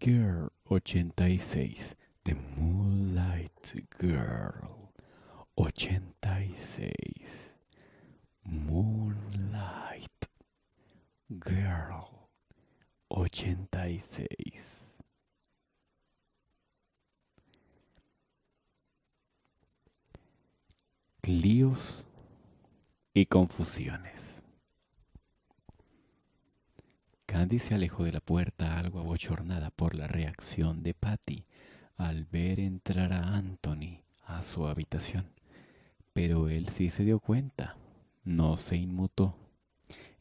Girl 86, The Moonlight Girl 86, Moonlight Girl 86. Líos y confusiones. Candy se alejó de la puerta algo abochornada por la reacción de Patty al ver entrar a Anthony a su habitación. Pero él sí se dio cuenta, no se inmutó.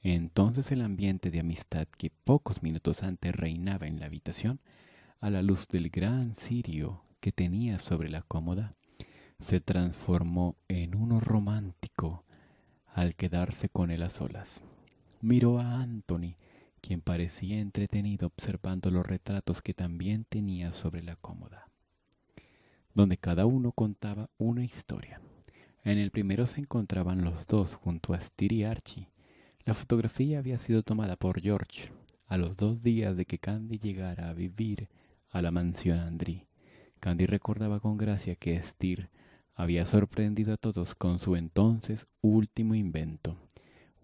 Entonces el ambiente de amistad que pocos minutos antes reinaba en la habitación, a la luz del gran cirio que tenía sobre la cómoda, se transformó en uno romántico al quedarse con él a solas. Miró a Anthony, quien parecía entretenido observando los retratos que también tenía sobre la cómoda, donde cada uno contaba una historia. En el primero se encontraban los dos junto a Steer y Archie. La fotografía había sido tomada por George a los 2 días de que Candy llegara a vivir a la mansión André. Candy recordaba con gracia que Steer había sorprendido a todos con su entonces último invento,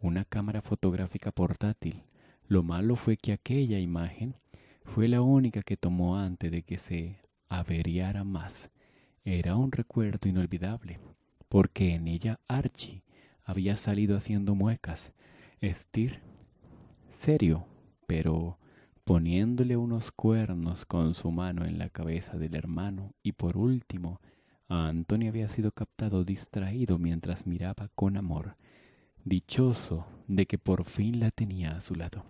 una cámara fotográfica portátil. Lo malo fue que aquella imagen fue la única que tomó antes de que se averiara más. Era un recuerdo inolvidable, porque en ella Archie había salido haciendo muecas, Steer serio, pero poniéndole unos cuernos con su mano en la cabeza del hermano, y por último, a Anthony había sido captado distraído mientras miraba con amor, dichoso de que por fin la tenía a su lado.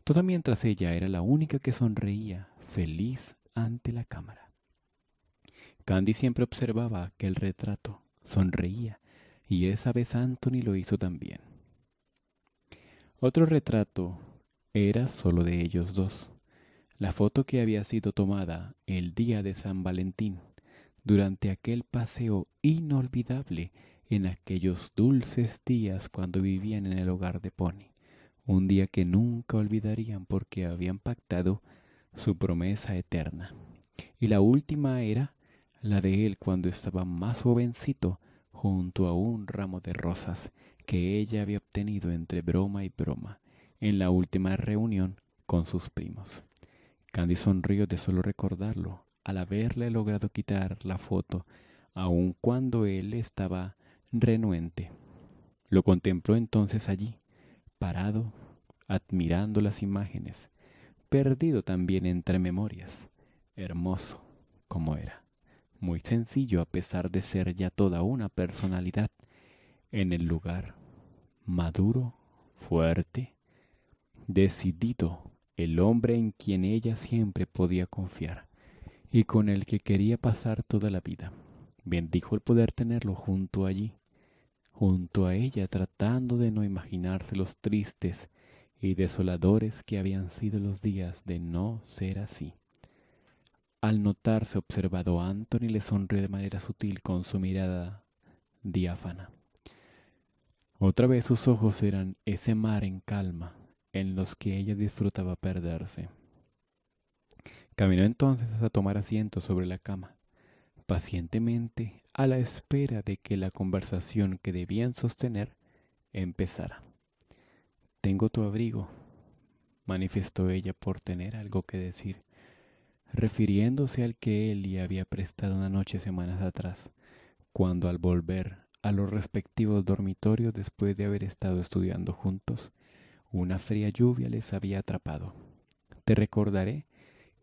Todo mientras ella era la única que sonreía, feliz ante la cámara. Candy siempre observaba aquel retrato, sonreía, y esa vez Anthony lo hizo también. Otro retrato era solo de ellos dos, la foto que había sido tomada el día de San Valentín, durante aquel paseo inolvidable en aquellos dulces días cuando vivían en el hogar de Pony, un día que nunca olvidarían porque habían pactado su promesa eterna. Y la última era la de él cuando estaba más jovencito junto a un ramo de rosas que ella había obtenido entre broma y broma en la última reunión con sus primos. Candy sonrió de solo recordarlo al haberle logrado quitar la foto, aun cuando él estaba renuente. Lo contempló entonces allí, parado, admirando las imágenes, perdido también entre memorias, hermoso como era, muy sencillo a pesar de ser ya toda una personalidad en el lugar, maduro, fuerte, decidido, el hombre en quien ella siempre podía confiar y con el que quería pasar toda la vida. Bendijo el poder tenerlo junto allí, junto a ella, tratando de no imaginarse los tristes y desoladores que habían sido los días de no ser así. Al notarse observado, Anthony le sonrió de manera sutil con su mirada diáfana. Otra vez sus ojos eran ese mar en calma en los que ella disfrutaba perderse. Caminó entonces hasta tomar asiento sobre la cama, pacientemente a la espera de que la conversación que debían sostener empezara. «Tengo tu abrigo», manifestó ella por tener algo que decir, refiriéndose al que él le había prestado una noche semanas atrás, cuando al volver a los respectivos dormitorios después de haber estado estudiando juntos, una fría lluvia les había atrapado. «Te recordaré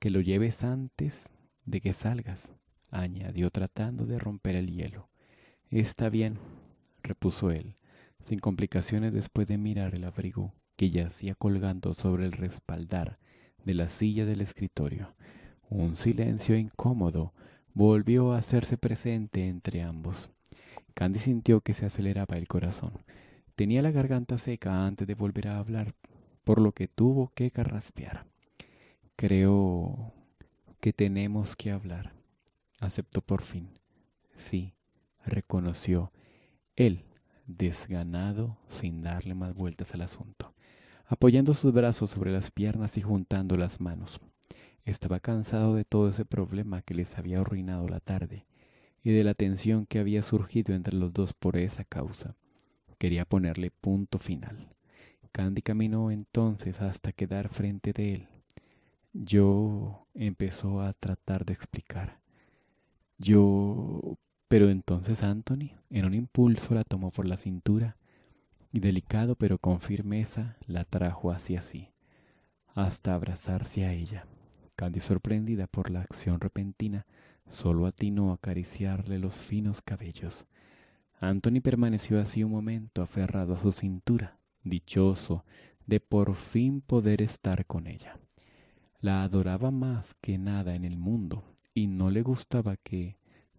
que lo lleves antes de que salgas», añadió tratando de romper el hielo. «Está bien», repuso él, sin complicaciones después de mirar el abrigo que yacía colgando sobre el respaldar de la silla del escritorio. Un silencio incómodo volvió a hacerse presente entre ambos. Candy sintió que se aceleraba el corazón. Tenía la garganta seca antes de volver a hablar, por lo que tuvo que carraspear. «Creo que tenemos que hablar», aceptó por fin. «Sí», reconoció él, desganado, sin darle más vueltas al asunto, apoyando sus brazos sobre las piernas y juntando las manos. estaba cansado de todo ese problema que les había arruinado la tarde y de la tensión que había surgido entre los dos por esa causa. Quería ponerle punto final. Candy caminó entonces hasta quedar frente de él. Yo empezó a tratar de explicar. Yo... Pero entonces Anthony, en un impulso, la tomó por la cintura y delicado pero con firmeza la trajo hacia sí, hasta abrazarse a ella. Candy, sorprendida por la acción repentina, solo atinó a acariciarle los finos cabellos. Anthony permaneció así un momento aferrado a su cintura, dichoso de por fin poder estar con ella. La adoraba más que nada en el mundo y no le gustaba que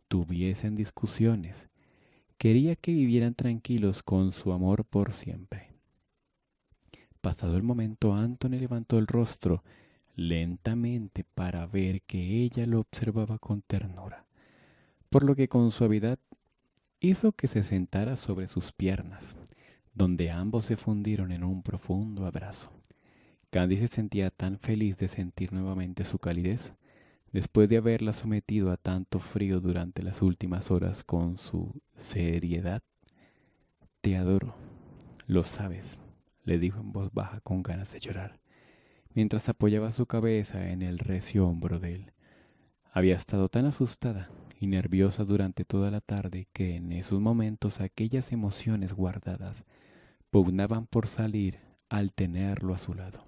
tuviesen discusiones. Quería que vivieran tranquilos con su amor por siempre. Pasado el momento, Anthony levantó el rostro lentamente para ver que ella lo observaba con ternura, por lo que con suavidad hizo que se sentara sobre sus piernas, donde ambos se fundieron en un profundo abrazo. Candy se sentía tan feliz de sentir nuevamente su calidez, después de haberla sometido a tanto frío durante las últimas horas con su seriedad. «Te adoro, lo sabes», le dijo en voz baja con ganas de llorar, mientras apoyaba su cabeza en el recio hombro de él. Había estado tan asustada y nerviosa durante toda la tarde que en esos momentos aquellas emociones guardadas pugnaban por salir al tenerlo a su lado.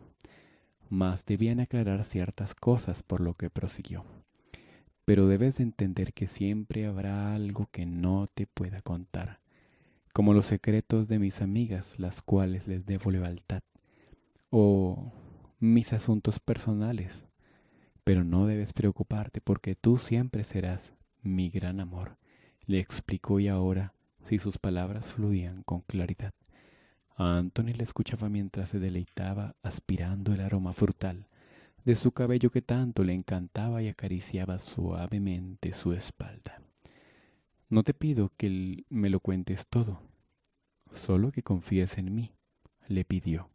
Mas debían aclarar ciertas cosas, por lo que prosiguió. «Pero debes de entender que siempre habrá algo que no te pueda contar, como los secretos de mis amigas, las cuales les debo lealtad, o mis asuntos personales. Pero no debes preocuparte porque tú siempre serás mi gran amor», le explicó, y ahora, si sus palabras fluían con claridad, Anthony le escuchaba mientras se deleitaba aspirando el aroma frutal de su cabello que tanto le encantaba y acariciaba suavemente su espalda. «No te pido que me lo cuentes todo, solo que confíes en mí», le pidió.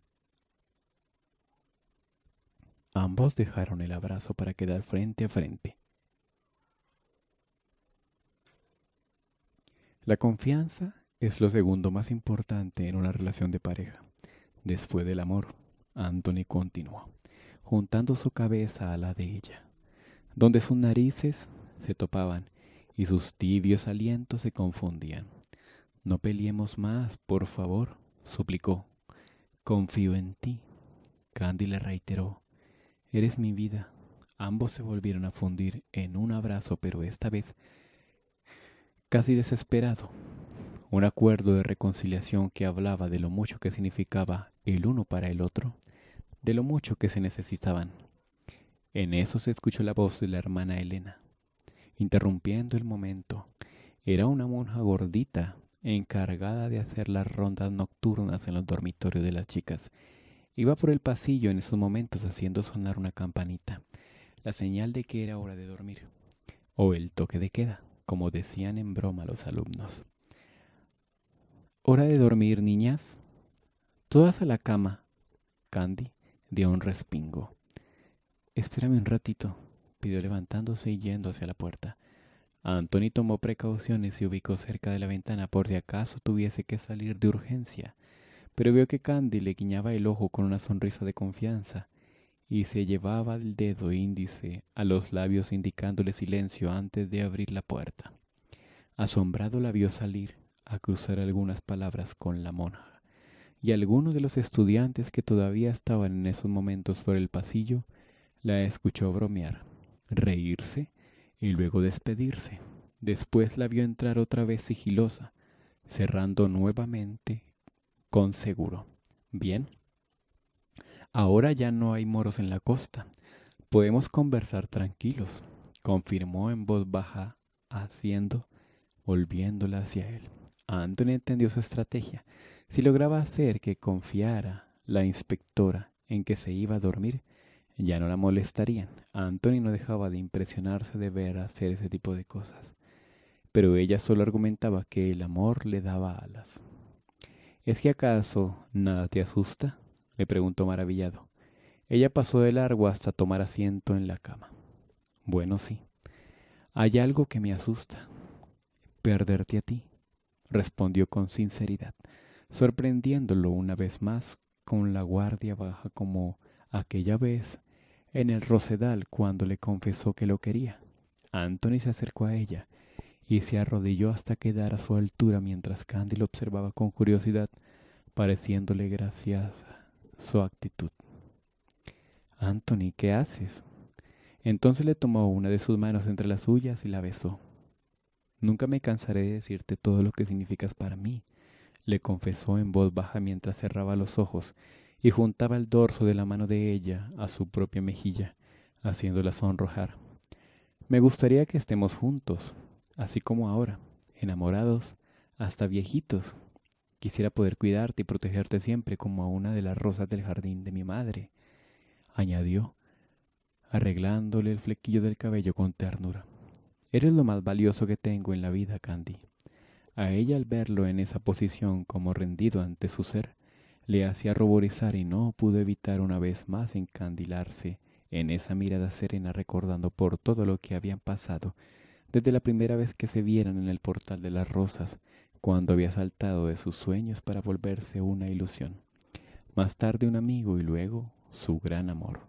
Ambos dejaron el abrazo para quedar frente a frente. La confianza es lo segundo más importante en una relación de pareja, después del amor. Anthony continuó, juntando su cabeza a la de ella, donde sus narices se topaban y sus tibios alientos se confundían. «No peleemos más, por favor», suplicó. «Confío en ti», Candy le reiteró. «Eres mi vida». Ambos se volvieron a fundir en un abrazo, pero esta vez casi desesperado. Un acuerdo de reconciliación que hablaba de lo mucho que significaba el uno para el otro, de lo mucho que se necesitaban. En eso se escuchó la voz de la hermana Elena, interrumpiendo el momento. Era una monja gordita, encargada de hacer las rondas nocturnas en los dormitorios de las chicas. Iba por el pasillo en esos momentos haciendo sonar una campanita, la señal de que era hora de dormir, o el toque de queda, como decían en broma los alumnos. «¿Hora de dormir, niñas? Todas a la cama». Candy dio un respingo. «Espérame un ratito», pidió levantándose y yendo hacia la puerta. Anthony tomó precauciones y ubicó cerca de la ventana por si acaso tuviese que salir de urgencia, pero vio que Candy le guiñaba el ojo con una sonrisa de confianza y se llevaba el dedo índice a los labios indicándole silencio antes de abrir la puerta. Asombrado la vio salir a cruzar algunas palabras con la monja, y algunos de los estudiantes que todavía estaban en esos momentos por el pasillo la escuchó bromear, reírse y luego despedirse. Después la vio entrar otra vez sigilosa, cerrando nuevamente con seguro. «Bien, ahora ya no hay moros en la costa. Podemos conversar tranquilos», confirmó en voz baja, volviéndola hacia él. Anthony entendió su estrategia. Si lograba hacer que confiara la inspectora en que se iba a dormir, ya no la molestarían. Anthony no dejaba de impresionarse de ver hacer ese tipo de cosas, pero ella solo argumentaba que el amor le daba alas. «¿Es que acaso nada te asusta?», le preguntó maravillado. Ella pasó de largo hasta tomar asiento en la cama. Bueno, sí, hay algo que me asusta. Perderte a ti, respondió con sinceridad, sorprendiéndolo una vez más con la guardia baja como aquella vez en el Rosedal cuando le confesó que lo quería. Anthony se acercó a ella y se arrodilló hasta quedar a su altura mientras Candy lo observaba con curiosidad, pareciéndole graciosa su actitud. Anthony, ¿qué haces? Entonces le tomó una de sus manos entre las suyas y la besó. Nunca me cansaré de decirte todo lo que significas para mí, le confesó en voz baja mientras cerraba los ojos y juntaba el dorso de la mano de ella a su propia mejilla, haciéndola sonrojar. Me gustaría que estemos juntos, así como ahora, enamorados, hasta viejitos. Quisiera poder cuidarte y protegerte siempre como a una de las rosas del jardín de mi madre, añadió, arreglándole el flequillo del cabello con ternura. Eres lo más valioso que tengo en la vida, Candy. A ella, al verlo en esa posición como rendido ante su ser, le hacía ruborizar y no pudo evitar una vez más encandilarse en esa mirada serena recordando por todo lo que habían pasado desde la primera vez que se vieran en el portal de las rosas, cuando había saltado de sus sueños para volverse una ilusión. Más tarde un amigo y luego su gran amor.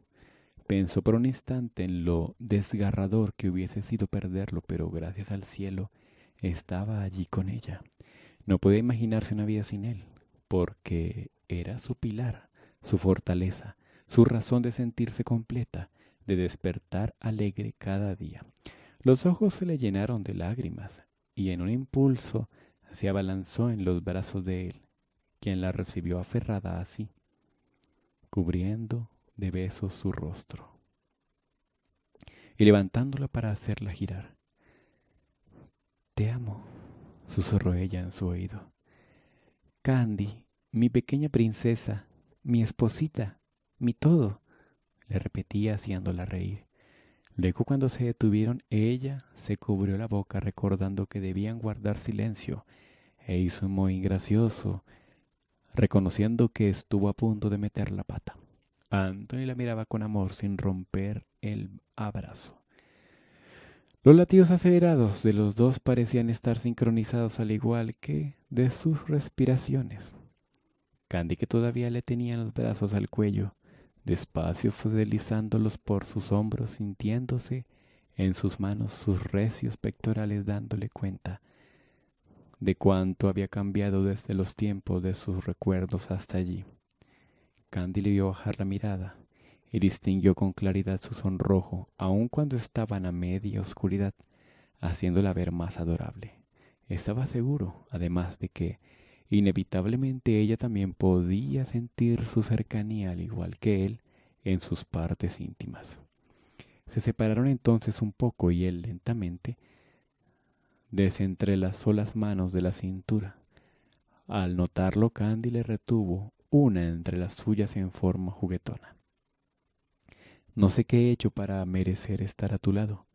Pensó por un instante en lo desgarrador que hubiese sido perderlo, pero gracias al cielo estaba allí con ella. No podía imaginarse una vida sin él, porque era su pilar, su fortaleza, su razón de sentirse completa, de despertar alegre cada día. Los ojos se le llenaron de lágrimas, y en un impulso se abalanzó en los brazos de él, quien la recibió aferrada así, cubriendo de besos su rostro, y levantándola para hacerla girar. Te amo, susurró ella en su oído. Candy, mi pequeña princesa, mi esposita, mi todo, le repetía haciéndola reír. Luego, cuando se detuvieron, ella se cubrió la boca recordando que debían guardar silencio e hizo un mohín gracioso, reconociendo que estuvo a punto de meter la pata. Anthony la miraba con amor sin romper el abrazo. Los latidos acelerados de los dos parecían estar sincronizados al igual que de sus respiraciones. Candy, que todavía le tenía los brazos al cuello, despacio fue deslizándolos por sus hombros, sintiéndose en sus manos sus recios pectorales, dándole cuenta de cuánto había cambiado desde los tiempos de sus recuerdos hasta allí. Candy le vio bajar la mirada y distinguió con claridad su sonrojo, aun cuando estaban a media oscuridad, haciéndola ver más adorable. Estaba seguro, además, de que inevitablemente ella también podía sentir su cercanía al igual que él en sus partes íntimas. Se separaron entonces un poco y él lentamente desentrelazó las manos de la cintura. Al notarlo, Candy le retuvo una entre las suyas en forma juguetona. No sé qué he hecho para merecer estar a tu lado.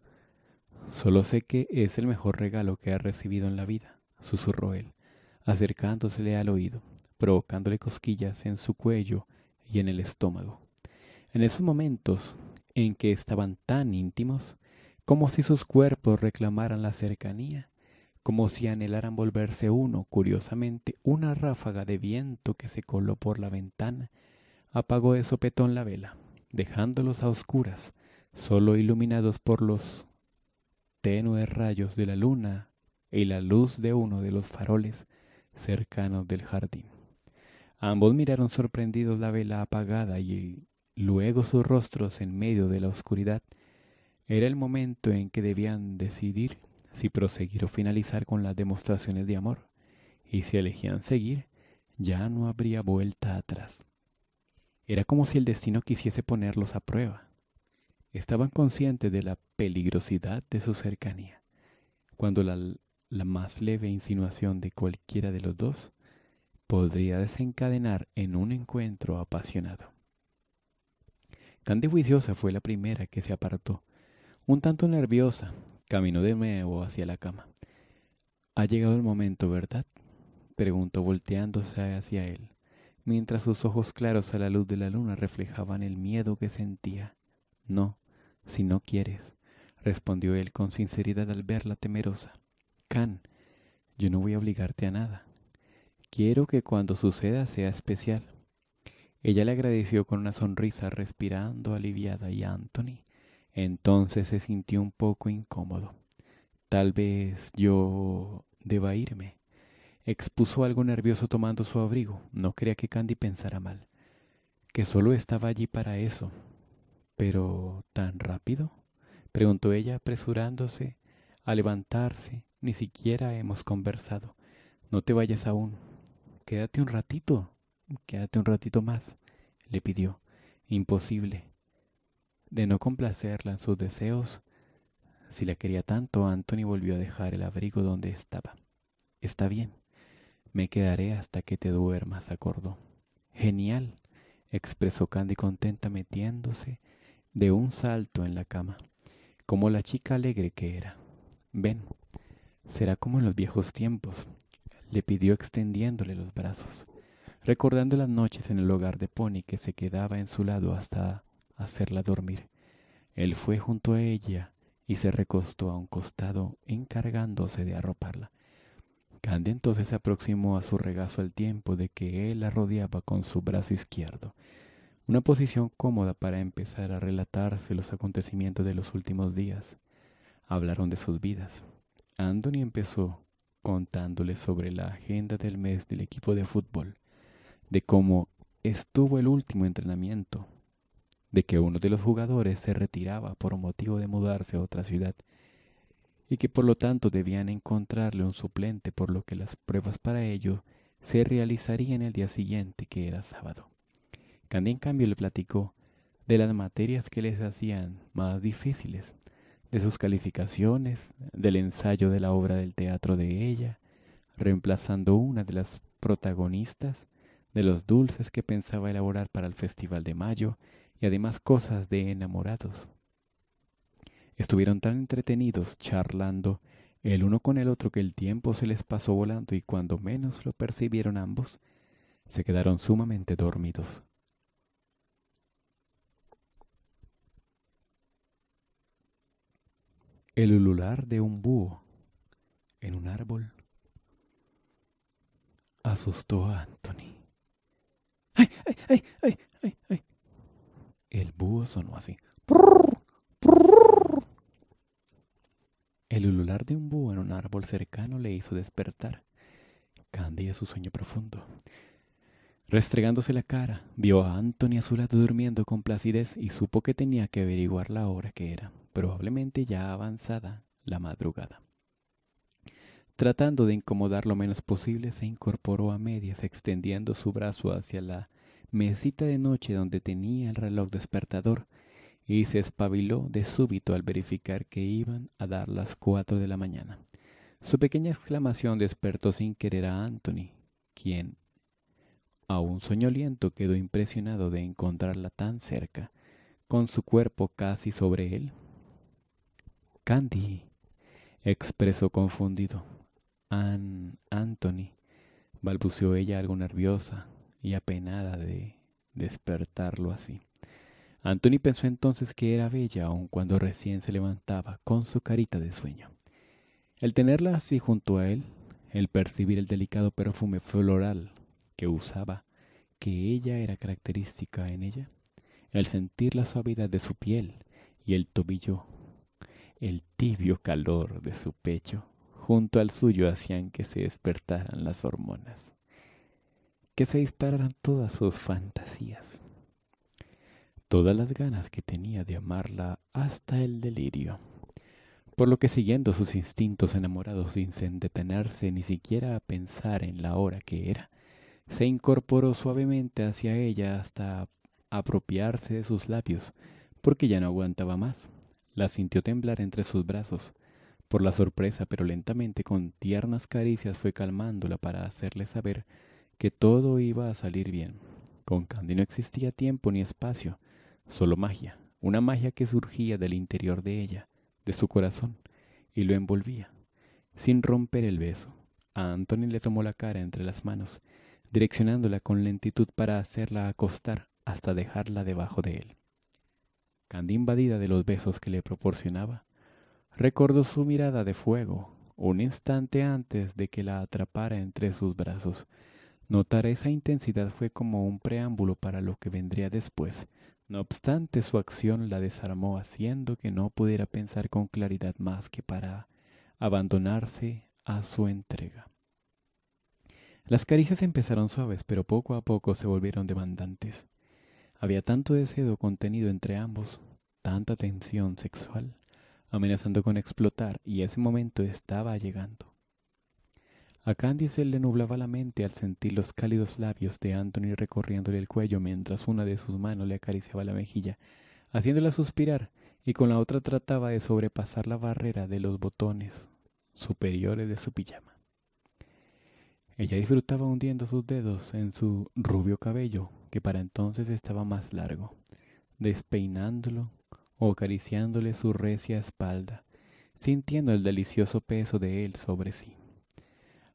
Solo sé que es el mejor regalo que has recibido en la vida, susurró él, acercándosele al oído, provocándole cosquillas en su cuello y en el estómago. En esos momentos en que estaban tan íntimos, como si sus cuerpos reclamaran la cercanía, como si anhelaran volverse uno, curiosamente, una ráfaga de viento que se coló por la ventana apagó de sopetón la vela, dejándolos a oscuras, solo iluminados por los tenues rayos de la luna y la luz de uno de los faroles cercanos del jardín. Ambos miraron sorprendidos la vela apagada y luego sus rostros en medio de la oscuridad. Era el momento en que debían decidir si proseguir o finalizar con las demostraciones de amor, y si elegían seguir, ya no habría vuelta atrás. Era como si el destino quisiese ponerlos a prueba. Estaban conscientes de la peligrosidad de su cercanía, cuando la más leve insinuación de cualquiera de los dos podría desencadenar en un encuentro apasionado. Candy juiciosa fue la primera que se apartó. Un tanto nerviosa, caminó de nuevo hacia la cama. Ha llegado el momento, ¿verdad?, preguntó volteándose hacia él. mientras sus ojos claros a la luz de la luna reflejaban el miedo que sentía. No, si no quieres, respondió él con sinceridad al verla temerosa. Can, yo no voy a obligarte a nada. Quiero que cuando suceda sea especial. Ella le agradeció con una sonrisa, respirando aliviada, y Anthony entonces se sintió un poco incómodo. Tal vez yo deba irme. Expuso algo nervioso tomando su abrigo. No quería que Candy pensara mal, que solo estaba allí para eso. ¿Pero tan rápido?, preguntó ella, apresurándose a levantarse. Ni siquiera hemos conversado. No te vayas aún. Quédate un ratito. Quédate un ratito más, le pidió. Imposible. De no complacerla en sus deseos, si la quería tanto, Anthony volvió a dejar el abrigo donde estaba. Está bien. Me quedaré hasta que te duermas, acordó. Genial, expresó Candy contenta, metiéndose de un salto en la cama, como la chica alegre que era. Ven, será como en los viejos tiempos, le pidió extendiéndole los brazos, recordando las noches en el hogar de Pony, que se quedaba en su lado hasta hacerla dormir. Él fue junto a ella y se recostó a un costado, encargándose de arroparla. Candy entonces se aproximó a su regazo al tiempo de que él la rodeaba con su brazo izquierdo, una posición cómoda para empezar a relatarse los acontecimientos de los últimos días. Hablaron de sus vidas. Anthony empezó contándole sobre la agenda del mes del equipo de fútbol, de cómo estuvo el último entrenamiento, de que uno de los jugadores se retiraba por motivo de mudarse a otra ciudad y que por lo tanto debían encontrarle un suplente, por lo que las pruebas para ello se realizarían el día siguiente, que era sábado. Candy en cambio le platicó de las materias que les hacían más difíciles, de sus calificaciones, del ensayo de la obra del teatro de ella, reemplazando una de las protagonistas, de los dulces que pensaba elaborar para el Festival de Mayo, y además cosas de enamorados. Estuvieron tan entretenidos charlando el uno con el otro que el tiempo se les pasó volando, y cuando menos lo percibieron ambos, se quedaron sumamente dormidos. El ulular de un búho en un árbol asustó a Anthony. ¡Ay, ay, ay, ay, ay, ay! El búho sonó así. El ulular de un búho en un árbol cercano le hizo despertar Candy de su sueño profundo. Restregándose la cara, vio a Anthony a su lado durmiendo con placidez y supo que tenía que averiguar la hora que era, probablemente ya avanzada la madrugada. Tratando de incomodar lo menos posible, se incorporó a medias, extendiendo su brazo hacia la mesita de noche donde tenía el reloj despertador, y se espabiló de súbito al verificar que iban a dar las 4 de la mañana. Su pequeña exclamación despertó sin querer a Anthony, quien, aún soñoliento, quedó impresionado de encontrarla tan cerca, con su cuerpo casi sobre él. Candy, expresó confundido. Anthony, balbuceó ella algo nerviosa y apenada de despertarlo así. Anthony pensó entonces que era bella aun cuando recién se levantaba con su carita de sueño. El tenerla así junto a él, el percibir el delicado perfume floral que usaba, que ella era característica en ella, el sentir la suavidad de su piel y el tobillo, el tibio calor de su pecho junto al suyo hacían que se despertaran las hormonas, que se dispararan todas sus fantasías, todas las ganas que tenía de amarla hasta el delirio. Por lo que, siguiendo sus instintos enamorados sin detenerse ni siquiera a pensar en la hora que era, se incorporó suavemente hacia ella hasta apropiarse de sus labios, porque ya no aguantaba más. La sintió temblar entre sus brazos por la sorpresa, pero lentamente, con tiernas caricias, fue calmándola para hacerle saber que todo iba a salir bien. Con Candy no existía tiempo ni espacio, solo magia, una magia que surgía del interior de ella, de su corazón, y lo envolvía, sin romper el beso. A Anthony le tomó la cara entre las manos, direccionándola con lentitud para hacerla acostar hasta dejarla debajo de él. Candy, invadida de los besos que le proporcionaba, recordó su mirada de fuego un instante antes de que la atrapara entre sus brazos. Notar esa intensidad fue como un preámbulo para lo que vendría después. No obstante, su acción la desarmó, haciendo que no pudiera pensar con claridad más que para abandonarse a su entrega. Las caricias empezaron suaves, pero poco a poco se volvieron demandantes. Había tanto deseo contenido entre ambos, tanta tensión sexual, amenazando con explotar, y ese momento estaba llegando. A Candy se le nublaba la mente al sentir los cálidos labios de Anthony recorriéndole el cuello mientras una de sus manos le acariciaba la mejilla, haciéndola suspirar, y con la otra trataba de sobrepasar la barrera de los botones superiores de su pijama. Ella disfrutaba hundiendo sus dedos en su rubio cabello, que para entonces estaba más largo, despeinándolo o acariciándole su recia espalda, sintiendo el delicioso peso de él sobre sí.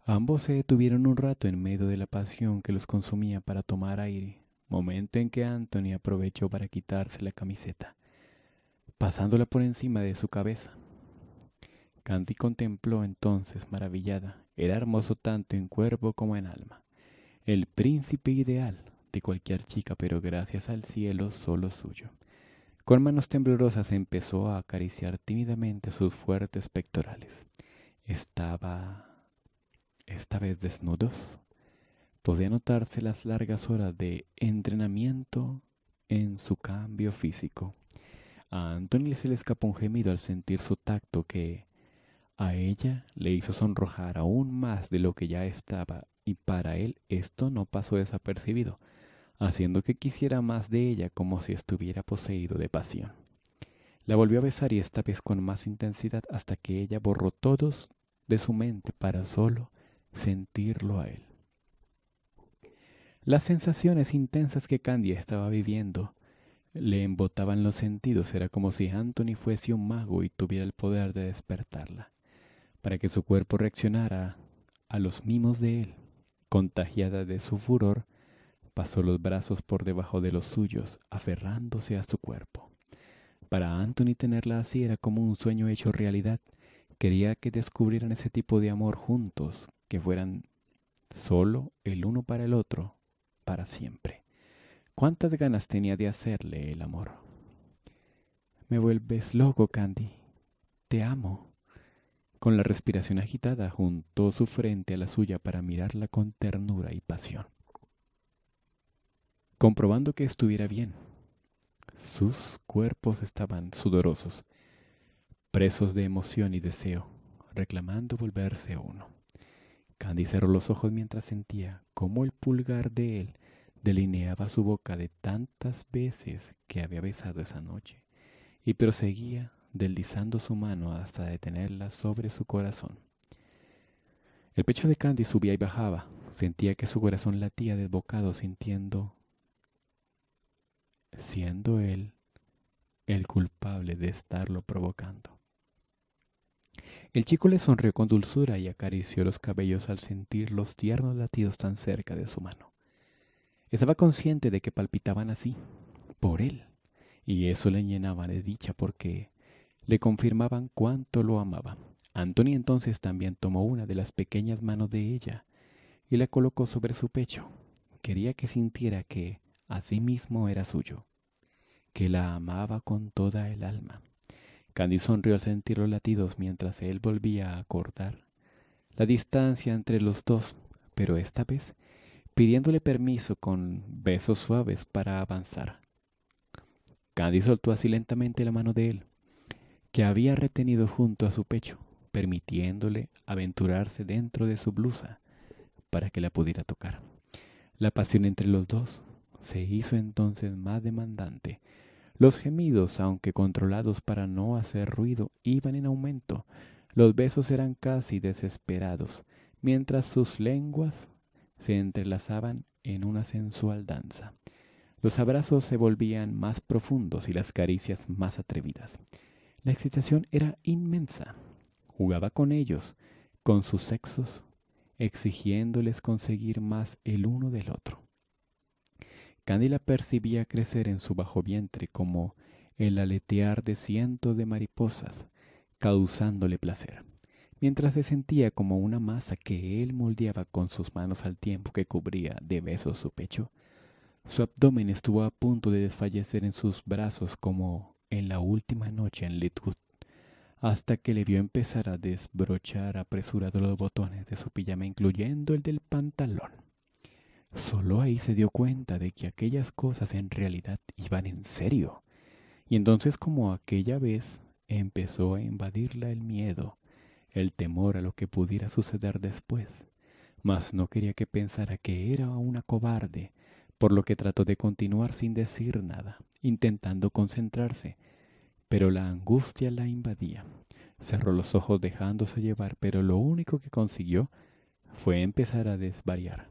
Ambos se detuvieron un rato en medio de la pasión que los consumía para tomar aire, momento en que Anthony aprovechó para quitarse la camiseta, pasándola por encima de su cabeza. Candy contempló entonces, maravillada. Era hermoso tanto en cuerpo como en alma. El príncipe ideal de cualquier chica, pero gracias al cielo solo suyo. Con manos temblorosas empezó a acariciar tímidamente sus fuertes pectorales. Esta vez desnudos. Podía notarse las largas horas de entrenamiento en su cambio físico. A Anthony se le escapó un gemido al sentir su tacto que a ella le hizo sonrojar aún más de lo que ya estaba, y para él esto no pasó desapercibido, haciendo que quisiera más de ella como si estuviera poseído de pasión. La volvió a besar, y esta vez con más intensidad, hasta que ella borró todos de su mente para solo sentirlo a él. Las sensaciones intensas que Candy estaba viviendo le embotaban los sentidos. Era como si Anthony fuese un mago y tuviera el poder de despertarla, para que su cuerpo reaccionara a los mimos de él. Contagiada de su furor, pasó los brazos por debajo de los suyos, aferrándose a su cuerpo. Para Anthony tenerla así era como un sueño hecho realidad. Quería que descubrieran ese tipo de amor juntos, que fueran solo el uno para el otro, para siempre. ¿Cuántas ganas tenía de hacerle el amor? Me vuelves loco, Candy. Te amo. Con la respiración agitada, juntó su frente a la suya para mirarla con ternura y pasión. Comprobando que estuviera bien, sus cuerpos estaban sudorosos, presos de emoción y deseo, reclamando volverse uno. Candy cerró los ojos mientras sentía cómo el pulgar de él delineaba su boca de tantas veces que había besado esa noche, y proseguía deslizando su mano hasta detenerla sobre su corazón. El pecho de Candy subía y bajaba. Sentía que su corazón latía desbocado, siendo él el culpable de estarlo provocando. El chico le sonrió con dulzura y acarició los cabellos al sentir los tiernos latidos tan cerca de su mano. Estaba consciente de que palpitaban así, por él, y eso le llenaba de dicha porque le confirmaban cuánto lo amaba. Anthony entonces también tomó una de las pequeñas manos de ella y la colocó sobre su pecho. Quería que sintiera que asimismo era suyo, que la amaba con toda el alma. Candy sonrió al sentir los latidos mientras él volvía a acortar la distancia entre los dos, pero esta vez pidiéndole permiso con besos suaves para avanzar. Candy soltó así lentamente la mano de él, que había retenido junto a su pecho, permitiéndole aventurarse dentro de su blusa para que la pudiera tocar. La pasión entre los dos se hizo entonces más demandante. Los gemidos, aunque controlados para no hacer ruido, iban en aumento. Los besos eran casi desesperados, mientras sus lenguas se entrelazaban en una sensual danza. Los abrazos se volvían más profundos y las caricias más atrevidas. La excitación era inmensa. Jugaba con ellos, con sus sexos, exigiéndoles conseguir más el uno del otro. Candy la percibía crecer en su bajo vientre como el aletear de cientos de mariposas, causándole placer, mientras se sentía como una masa que él moldeaba con sus manos al tiempo que cubría de besos su pecho. Su abdomen estuvo a punto de desfallecer en sus brazos como en la última noche en Litwood, hasta que le vio empezar a desbrochar apresurado los botones de su pijama, incluyendo el del pantalón. Solo ahí se dio cuenta de que aquellas cosas en realidad iban en serio. Y entonces, como aquella vez, empezó a invadirla el miedo, el temor a lo que pudiera suceder después. Mas no quería que pensara que era una cobarde, por lo que trató de continuar sin decir nada, intentando concentrarse, pero la angustia la invadía. Cerró los ojos dejándose llevar, pero lo único que consiguió fue empezar a desvariar,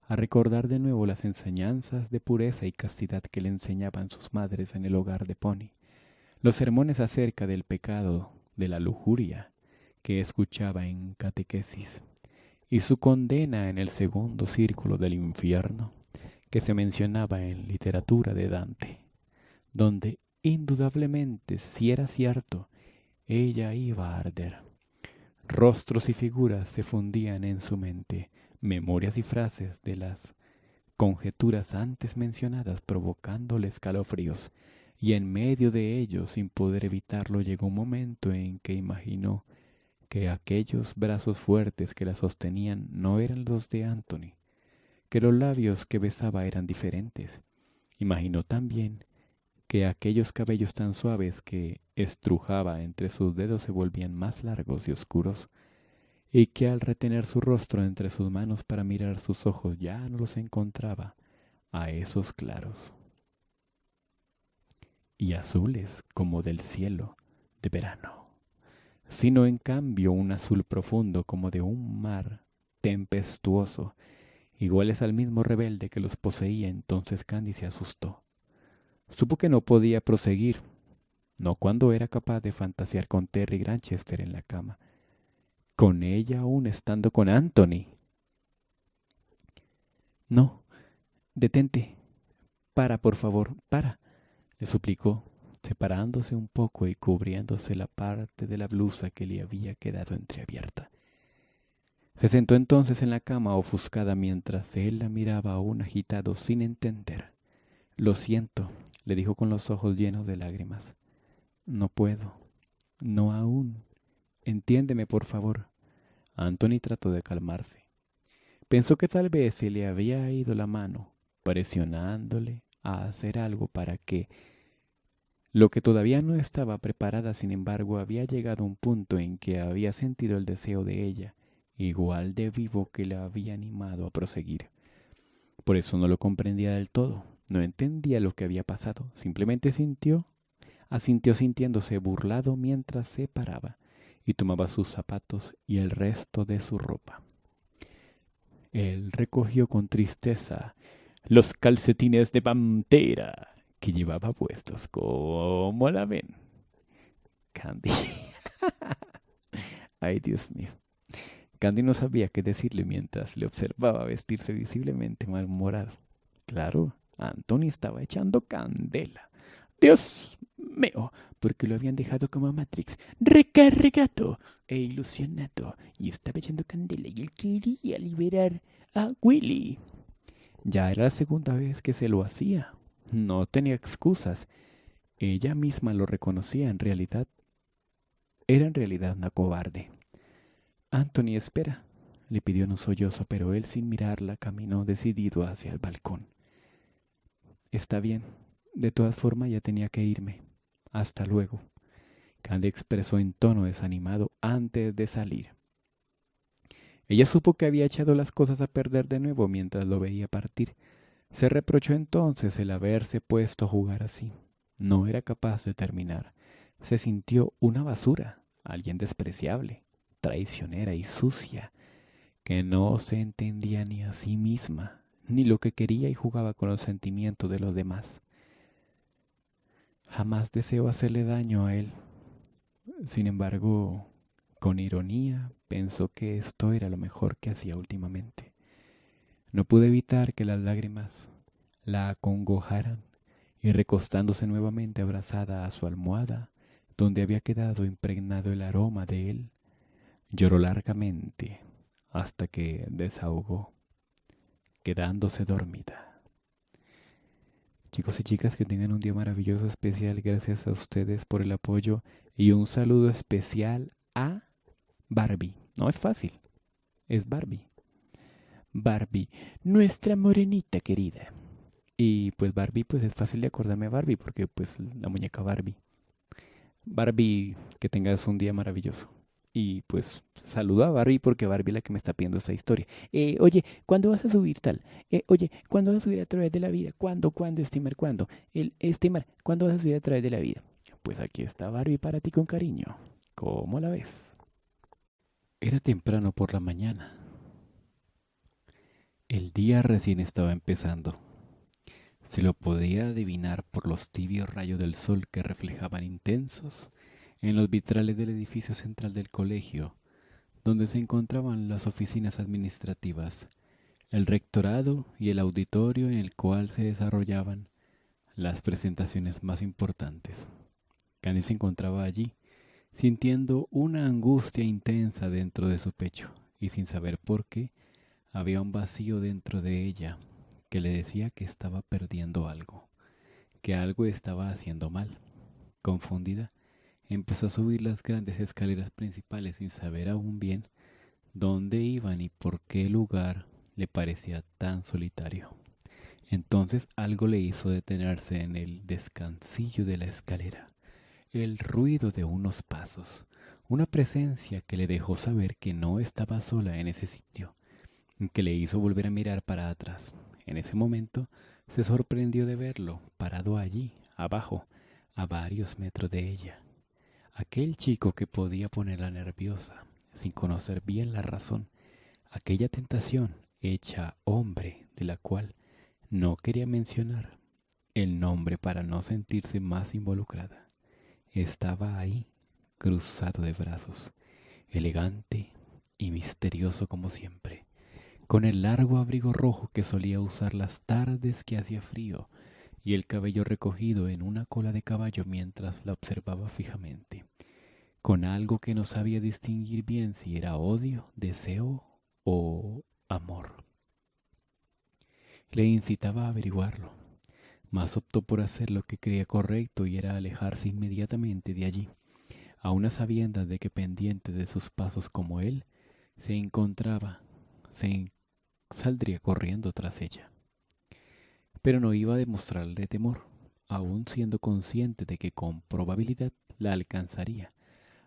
a recordar de nuevo las enseñanzas de pureza y castidad que le enseñaban sus madres en el hogar de Pony, los sermones acerca del pecado, de la lujuria, que escuchaba en catequesis, y su condena en el segundo círculo del infierno, que se mencionaba en literatura de Dante, donde indudablemente, si era cierto, ella iba a arder. Rostros y figuras se fundían en su mente, memorias y frases de las conjeturas antes mencionadas provocándole escalofríos, y en medio de ellos, sin poder evitarlo, llegó un momento en que imaginó que aquellos brazos fuertes que la sostenían no eran los de Anthony, que los labios que besaba eran diferentes. Imaginó también que aquellos cabellos tan suaves que estrujaba entre sus dedos se volvían más largos y oscuros, y que al retener su rostro entre sus manos para mirar sus ojos ya no los encontraba a esos claros y azules como del cielo de verano, sino en cambio un azul profundo como de un mar tempestuoso, iguales al mismo rebelde que los poseía. Entonces Candy se asustó. Supo que no podía proseguir, no cuando era capaz de fantasear con Terry Granchester en la cama, con ella aún estando con Anthony. No, detente, para, por favor, para, le suplicó, separándose un poco y cubriéndose la parte de la blusa que le había quedado entreabierta. Se sentó entonces en la cama ofuscada mientras él la miraba aún agitado sin entender. Lo siento, le dijo con los ojos llenos de lágrimas. No puedo, no aún. Entiéndeme, por favor. Anthony trató de calmarse. Pensó que tal vez se le había ido la mano, presionándole a hacer algo para que lo que todavía no estaba preparada. Sin embargo, había llegado a un punto en que había sentido el deseo de ella, igual de vivo que la había animado a proseguir. Por eso no lo comprendía del todo, no entendía lo que había pasado, simplemente asintió sintiéndose burlado mientras se paraba y tomaba sus zapatos y el resto de su ropa. Él recogió con tristeza los calcetines de pantera que llevaba puestos. ¿Cómo la ven, Candy? Ay, Dios mío. Candy no sabía qué decirle mientras le observaba vestirse visiblemente malhumorado. Claro, Anthony estaba echando candela. Dios mío, porque lo habían dejado como Matrix, recargado e ilusionado, y estaba echando candela y él quería liberar a Willy. Ya era la segunda vez que se lo hacía. No tenía excusas. Ella misma lo reconocía. Era en realidad una cobarde. Anthony, espera, le pidió en un sollozo, pero él sin mirarla caminó decidido hacia el balcón. Está bien, de todas formas ya tenía que irme. Hasta luego, Candy expresó en tono desanimado antes de salir. Ella supo que había echado las cosas a perder de nuevo mientras lo veía partir. Se reprochó entonces el haberse puesto a jugar así. No era capaz de terminar. Se sintió una basura, alguien despreciable, traicionera y sucia, que no se entendía ni a sí misma, ni lo que quería y jugaba con los sentimientos de los demás. Jamás deseó hacerle daño a él. Sin embargo, con ironía, pensó que esto era lo mejor que hacía últimamente. No pudo evitar que las lágrimas la acongojaran y recostándose nuevamente abrazada a su almohada, donde había quedado impregnado el aroma de él, lloró largamente hasta que desahogó, quedándose dormida. Chicos y chicas, que tengan un día maravilloso, especial. Gracias a ustedes por el apoyo y un saludo especial a Barbie. No es fácil, es Barbie. Barbie, nuestra morenita querida. Y pues Barbie, pues es fácil de acordarme a Barbie porque pues la muñeca Barbie. Barbie, que tengas un día maravilloso. Y pues saludo a Barbie porque Barbie es la que me está pidiendo esta historia. Oye, ¿cuándo vas a subir tal? Oye, ¿cuándo vas a subir a través de la vida? ¿Cuándo, Steamer? ¿Cuándo? Steamer, ¿cuándo vas a subir a través de la vida? Pues aquí está Barbie para ti con cariño. ¿Cómo la ves? Era temprano por la mañana. El día recién estaba empezando. Se lo podía adivinar por los tibios rayos del sol que reflejaban intensos en los vitrales del edificio central del colegio, donde se encontraban las oficinas administrativas, el rectorado y el auditorio en el cual se desarrollaban las presentaciones más importantes. Candy se encontraba allí, sintiendo una angustia intensa dentro de su pecho, y sin saber por qué, había un vacío dentro de ella que le decía que estaba perdiendo algo, que algo estaba haciendo mal. Confundida, empezó a subir las grandes escaleras principales sin saber aún bien dónde iban y por qué lugar le parecía tan solitario. Entonces algo le hizo detenerse en el descansillo de la escalera. El ruido de unos pasos, una presencia que le dejó saber que no estaba sola en ese sitio, que le hizo volver a mirar para atrás. En ese momento se sorprendió de verlo, parado allí, abajo, a varios metros de ella. Aquel chico que podía ponerla nerviosa, sin conocer bien la razón, aquella tentación hecha hombre de la cual no quería mencionar el nombre para no sentirse más involucrada. Estaba ahí, cruzado de brazos, elegante y misterioso como siempre, con el largo abrigo rojo que solía usar las tardes que hacía frío y el cabello recogido en una cola de caballo mientras la observaba fijamente, con algo que no sabía distinguir bien si era odio, deseo o amor. Le incitaba a averiguarlo, mas optó por hacer lo que creía correcto y era alejarse inmediatamente de allí, a unas sabiendas de que pendiente de sus pasos como él se encontraba, saldría corriendo tras ella. Pero no iba a demostrarle temor, aun siendo consciente de que con probabilidad la alcanzaría.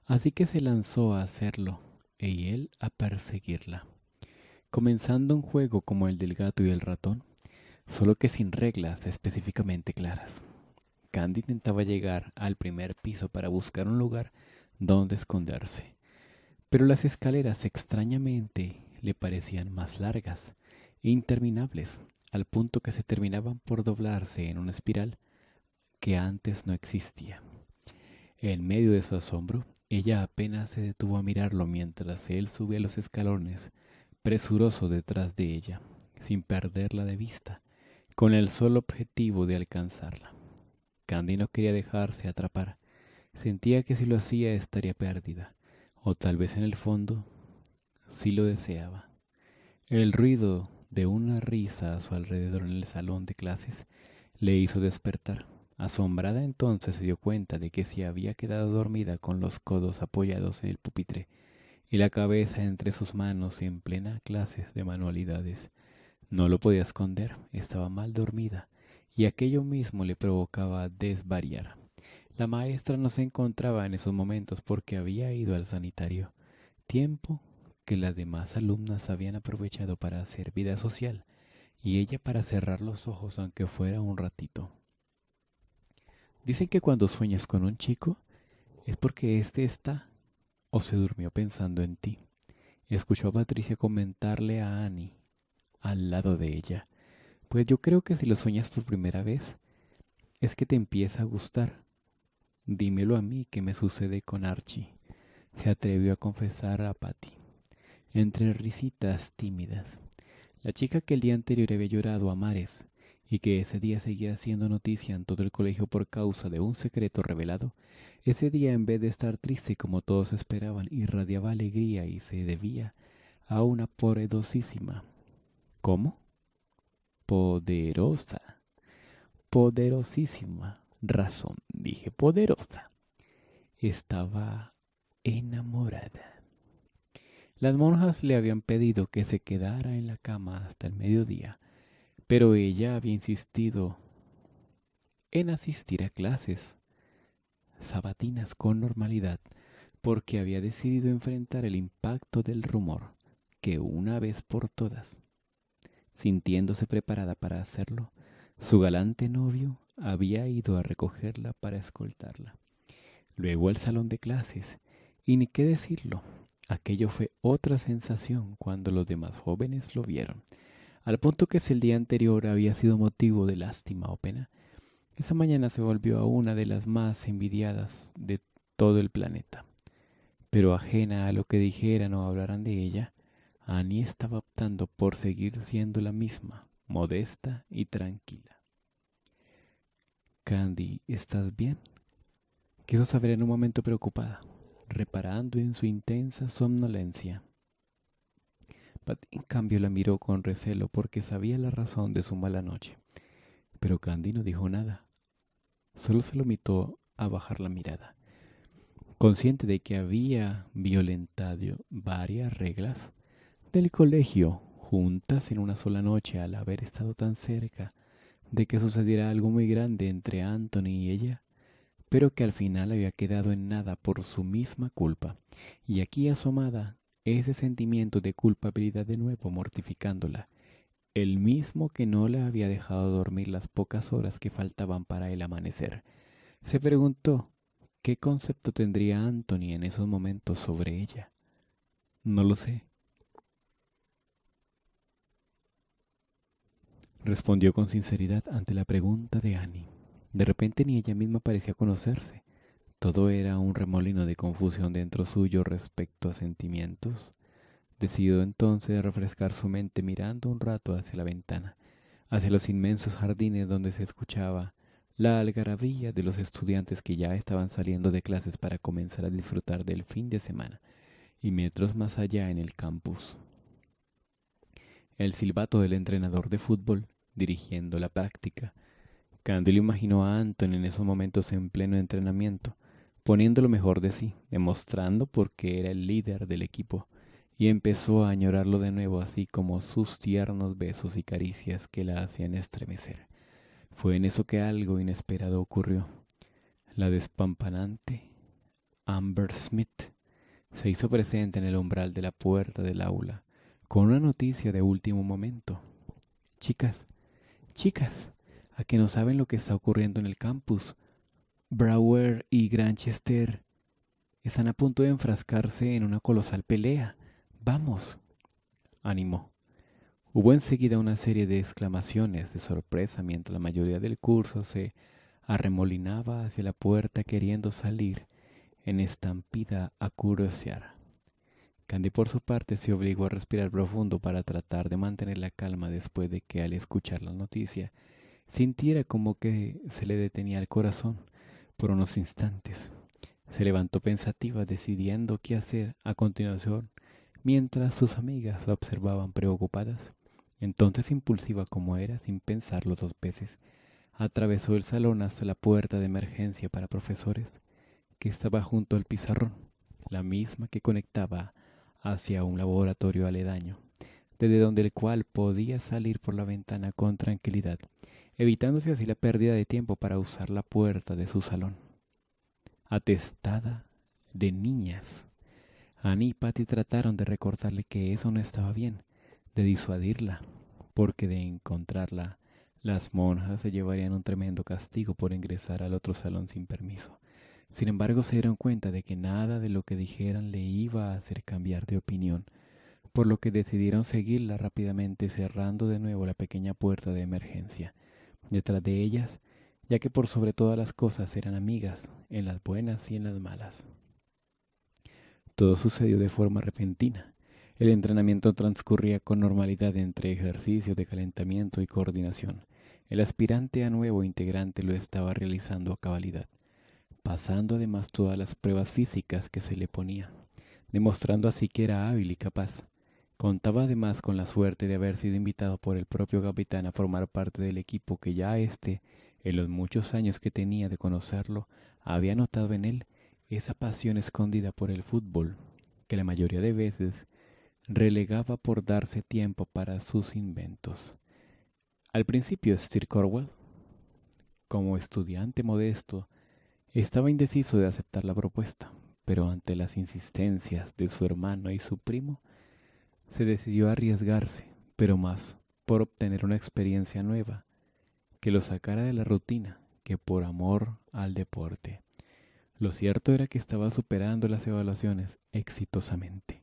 Así que se lanzó a hacerlo y él a perseguirla, comenzando un juego como el del gato y el ratón, solo que sin reglas específicamente claras. Candy intentaba llegar al primer piso para buscar un lugar donde esconderse, pero las escaleras extrañamente le parecían más largas e interminables, al punto que se terminaban por doblarse en una espiral que antes no existía. En medio de su asombro, ella apenas se detuvo a mirarlo mientras él subía los escalones, presuroso detrás de ella, sin perderla de vista, con el solo objetivo de alcanzarla. Candy no quería dejarse atrapar. Sentía que si lo hacía estaría perdida, o tal vez en el fondo sí lo deseaba. El ruido de una risa a su alrededor en el salón de clases le hizo despertar. Asombrada entonces se dio cuenta de que se había quedado dormida con los codos apoyados en el pupitre y la cabeza entre sus manos en plena clase de manualidades. No lo podía esconder, estaba mal dormida y aquello mismo le provocaba desvariar. La maestra no se encontraba en esos momentos porque había ido al sanitario, tiempo que las demás alumnas habían aprovechado para hacer vida social y ella para cerrar los ojos aunque fuera un ratito. Dicen que cuando sueñas con un chico es porque éste está o se durmió pensando en ti. Escuchó a Patricia comentarle a Annie al lado de ella. Pues yo creo que si lo sueñas por primera vez es que te empieza a gustar. Dímelo a mí qué me sucede con Archie, se atrevió a confesar a Patty. entre risitas tímidas. La chica que el día anterior había llorado a mares y que ese día seguía siendo noticia en todo el colegio por causa de un secreto revelado, ese día en vez de estar triste como todos esperaban, irradiaba alegría y se debía a una poderosísima. ¿Cómo? Poderosa. Poderosísima razón, dije poderosa. Estaba enamorada. Las monjas le habían pedido que se quedara en la cama hasta el mediodía, pero ella había insistido en asistir a clases sabatinas con normalidad porque había decidido enfrentar el impacto del rumor que una vez por todas, sintiéndose preparada para hacerlo, su galante novio había ido a recogerla para escoltarla. Luego al salón de clases, y ni qué decirlo, aquello fue otra sensación cuando los demás jóvenes lo vieron. Al punto que si el día anterior había sido motivo de lástima o pena, esa mañana se volvió a una de las más envidiadas de todo el planeta. Pero ajena a lo que dijeran o hablaran de ella, Annie estaba optando por seguir siendo la misma, modesta y tranquila. Candy, ¿estás bien? Quiso saber en un momento preocupada, reparando en su intensa somnolencia. Patty, en cambio, la miró con recelo porque sabía la razón de su mala noche. Pero Candy no dijo nada. Solo se limitó a bajar la mirada. Consciente de que había violentado varias reglas del colegio juntas en una sola noche al haber estado tan cerca de que sucediera algo muy grande entre Anthony y ella, pero que al final había quedado en nada por su misma culpa, y aquí asomada ese sentimiento de culpabilidad de nuevo mortificándola, el mismo que no la había dejado dormir las pocas horas que faltaban para el amanecer. Se preguntó qué concepto tendría Anthony en esos momentos sobre ella. No lo sé, respondió con sinceridad ante la pregunta de Annie. De repente ni ella misma parecía conocerse. Todo era un remolino de confusión dentro suyo respecto a sentimientos. Decidió entonces refrescar su mente mirando un rato hacia la ventana, hacia los inmensos jardines donde se escuchaba la algarabía de los estudiantes que ya estaban saliendo de clases para comenzar a disfrutar del fin de semana, y metros más allá en el campus, el silbato del entrenador de fútbol dirigiendo la práctica. Candy imaginó a Anton en esos momentos en pleno entrenamiento, poniendo lo mejor de sí, demostrando por qué era el líder del equipo, y empezó a añorarlo de nuevo, así como sus tiernos besos y caricias que la hacían estremecer. Fue en eso que algo inesperado ocurrió. La despampanante Amber Smith se hizo presente en el umbral de la puerta del aula, con una noticia de último momento. Chicas, chicas, ¿a que no saben lo que está ocurriendo en el campus? Brower y Granchester están a punto de enfrascarse en una colosal pelea. Vamos, animó. Hubo enseguida una serie de exclamaciones de sorpresa mientras la mayoría del curso se arremolinaba hacia la puerta queriendo salir en estampida a curiosear. Candy por su parte se obligó a respirar profundo para tratar de mantener la calma después de que al escuchar la noticia sintiera como que se le detenía el corazón por unos instantes. Se levantó pensativa decidiendo qué hacer a continuación mientras sus amigas la observaban preocupadas. Entonces, impulsiva como era, sin pensarlo dos veces, atravesó el salón hasta la puerta de emergencia para profesores que estaba junto al pizarrón, la misma que conectaba hacia un laboratorio aledaño, desde donde el cual podía salir por la ventana con tranquilidad, evitándose así la pérdida de tiempo para usar la puerta de su salón. Atestada de niñas, Annie y Patty trataron de recordarle que eso no estaba bien, de disuadirla, porque de encontrarla, las monjas se llevarían un tremendo castigo por ingresar al otro salón sin permiso. Sin embargo, se dieron cuenta de que nada de lo que dijeran le iba a hacer cambiar de opinión, por lo que decidieron seguirla rápidamente cerrando de nuevo la pequeña puerta de emergencia detrás de ellas, ya que por sobre todas las cosas eran amigas, en las buenas y en las malas. Todo sucedió de forma repentina. El entrenamiento transcurría con normalidad entre ejercicios de calentamiento y coordinación. El aspirante a nuevo integrante lo estaba realizando a cabalidad, pasando además todas las pruebas físicas que se le ponía, demostrando así que era hábil y capaz. Contaba además con la suerte de haber sido invitado por el propio capitán a formar parte del equipo que ya en los muchos años que tenía de conocerlo, había notado en él esa pasión escondida por el fútbol, que la mayoría de veces relegaba por darse tiempo para sus inventos. Al principio, Sir Corwell, como estudiante modesto, estaba indeciso de aceptar la propuesta, pero ante las insistencias de su hermano y su primo, se decidió a arriesgarse, pero más por obtener una experiencia nueva que lo sacara de la rutina que por amor al deporte. Lo cierto era que estaba superando las evaluaciones exitosamente.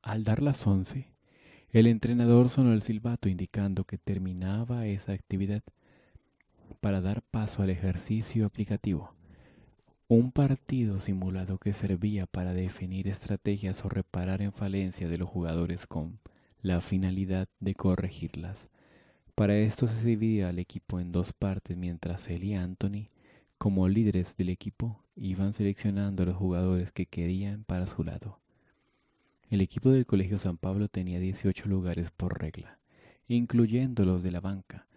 Al dar las 11, el entrenador sonó el silbato indicando que terminaba esa actividad para dar paso al ejercicio aplicativo, un partido simulado que servía para definir estrategias o reparar en falencias de los jugadores con la finalidad de corregirlas. Para esto se dividía al equipo en dos partes mientras él y Anthony, como líderes del equipo, iban seleccionando a los jugadores que querían para su lado. El equipo del Colegio San Pablo tenía 18 lugares por regla, incluyendo los de la banca,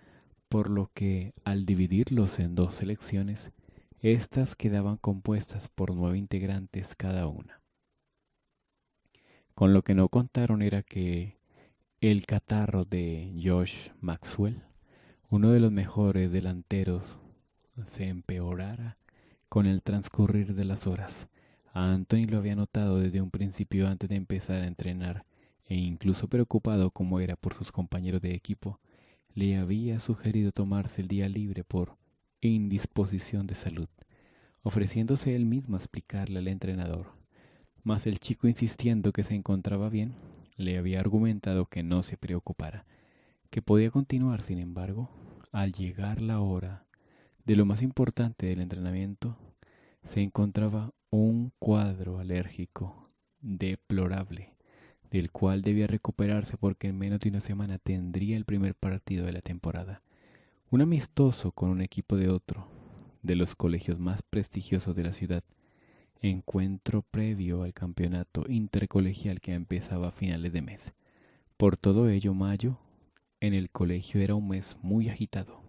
por lo que al dividirlos en dos selecciones, estas quedaban compuestas por 9 integrantes cada una. Con lo que no contaron era que el catarro de Josh Maxwell, uno de los mejores delanteros, se empeorara con el transcurrir de las horas. A Anthony lo había notado desde un principio antes de empezar a entrenar, e incluso preocupado como era por sus compañeros de equipo, le había sugerido tomarse el día libre por indisposición de salud, ofreciéndose él mismo a explicarle al entrenador. Mas el chico, insistiendo que se encontraba bien, le había argumentado que no se preocupara, que podía continuar. Sin embargo, al llegar la hora de lo más importante del entrenamiento, se encontraba un cuadro alérgico deplorable, del cual debía recuperarse porque en menos de una semana tendría el primer partido de la temporada, un amistoso con un equipo de otro, de los colegios más prestigiosos de la ciudad, encuentro previo al campeonato intercolegial que empezaba a finales de mes. Por todo ello, mayo en el colegio era un mes muy agitado.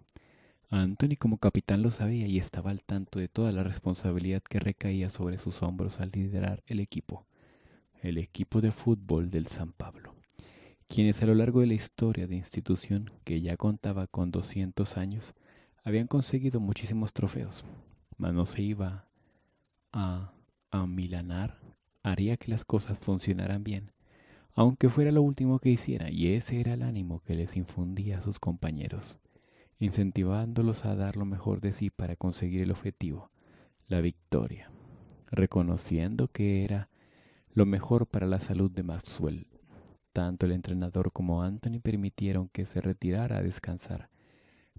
Anthony como capitán lo sabía y estaba al tanto de toda la responsabilidad que recaía sobre sus hombros al liderar el equipo de fútbol del San Pablo, quienes a lo largo de la historia de institución, que ya contaba con 200 años, habían conseguido muchísimos trofeos, mas no se iba a amilanar, haría que las cosas funcionaran bien, aunque fuera lo último que hiciera, y ese era el ánimo que les infundía a sus compañeros, incentivándolos a dar lo mejor de sí para conseguir el objetivo, la victoria, reconociendo que era lo mejor para la salud de Maxwell. Tanto el entrenador como Anthony permitieron que se retirara a descansar,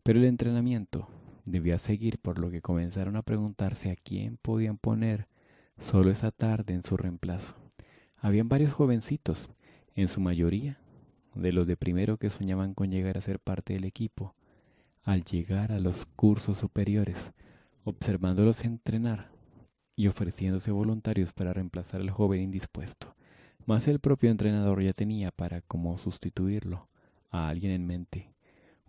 pero el entrenamiento debía seguir, por lo que comenzaron a preguntarse a quién podían poner solo esa tarde en su reemplazo. Habían varios jovencitos, en su mayoría de los de primero, que soñaban con llegar a ser parte del equipo. Al llegar a los cursos superiores, observándolos entrenar y ofreciéndose voluntarios para reemplazar al joven indispuesto. Mas el propio entrenador ya tenía para cómo sustituirlo a alguien en mente,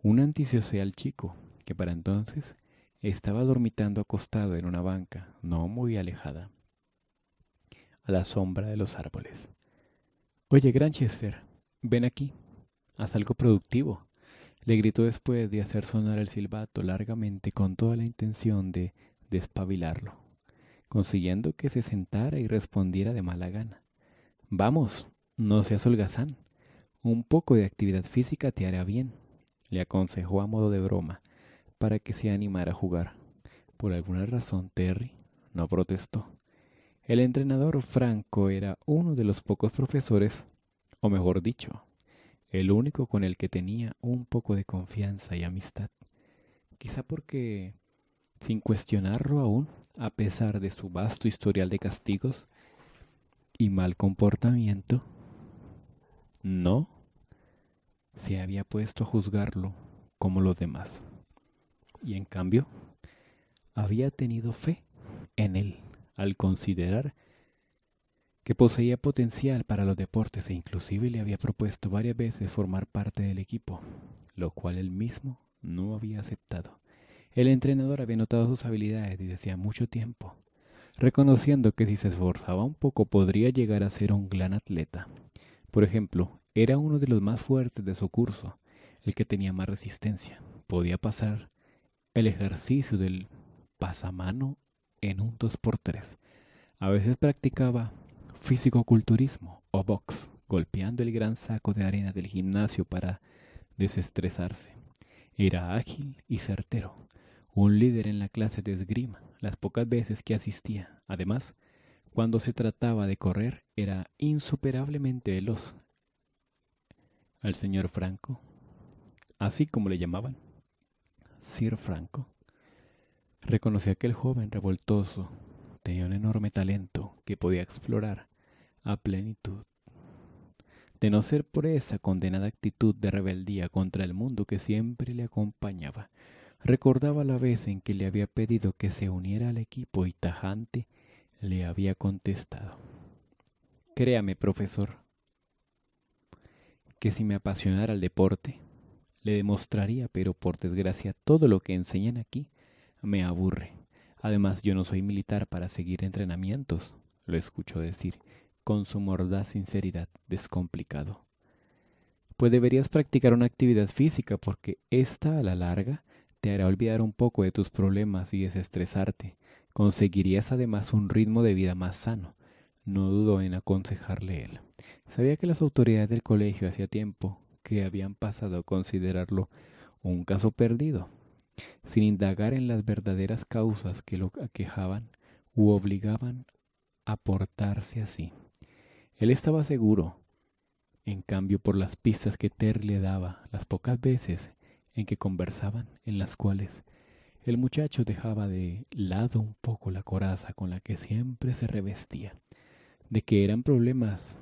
un antisocial chico que para entonces estaba dormitando acostado en una banca no muy alejada, a la sombra de los árboles. «Oye, Granchester, ven aquí, haz algo productivo», le gritó después de hacer sonar el silbato largamente con toda la intención de despabilarlo, consiguiendo que se sentara y respondiera de mala gana. «Vamos, no seas holgazán. Un poco de actividad física te hará bien», le aconsejó a modo de broma, para que se animara a jugar. Por alguna razón, Terry no protestó. El entrenador Franco era uno de los pocos profesores, o mejor dicho, el único con el que tenía un poco de confianza y amistad. Quizá porque, sin cuestionarlo aún, a pesar de su vasto historial de castigos, y mal comportamiento, no se había puesto a juzgarlo como los demás. Y en cambio, había tenido fe en él al considerar que poseía potencial para los deportes e inclusive le había propuesto varias veces formar parte del equipo, lo cual él mismo no había aceptado. El entrenador había notado sus habilidades desde hacía mucho tiempo, reconociendo que si se esforzaba un poco podría llegar a ser un gran atleta. Por ejemplo, era uno de los más fuertes de su curso, el que tenía más resistencia. Podía pasar el ejercicio del pasamano en un 2x3. A veces practicaba fisicoculturismo o box, golpeando el gran saco de arena del gimnasio para desestresarse. Era ágil y certero, un líder en la clase de esgrima las pocas veces que asistía. Además, cuando se trataba de correr, era insuperablemente veloz. Al señor Franco, así como le llamaban, Sir Franco, reconocía que el joven revoltoso tenía un enorme talento que podía explorar a plenitud. De no ser por esa condenada actitud de rebeldía contra el mundo que siempre le acompañaba, recordaba la vez en que le había pedido que se uniera al equipo y tajante le había contestado: créame, profesor, que si me apasionara el deporte, le demostraría, pero por desgracia todo lo que enseñan aquí me aburre. Además, yo no soy militar para seguir entrenamientos, lo escuchó decir con su mordaz sinceridad descomplicado. Pues deberías practicar una actividad física porque esta a la larga te hará olvidar un poco de tus problemas y desestresarte. Conseguirías además un ritmo de vida más sano. No dudó en aconsejarle él. Sabía que las autoridades del colegio hacía tiempo que habían pasado a considerarlo un caso perdido, sin indagar en las verdaderas causas que lo aquejaban u obligaban a portarse así. Él estaba seguro, en cambio, por las pistas que Terry le daba, las pocas veces en que conversaban, en las cuales el muchacho dejaba de lado un poco la coraza con la que siempre se revestía, de que eran problemas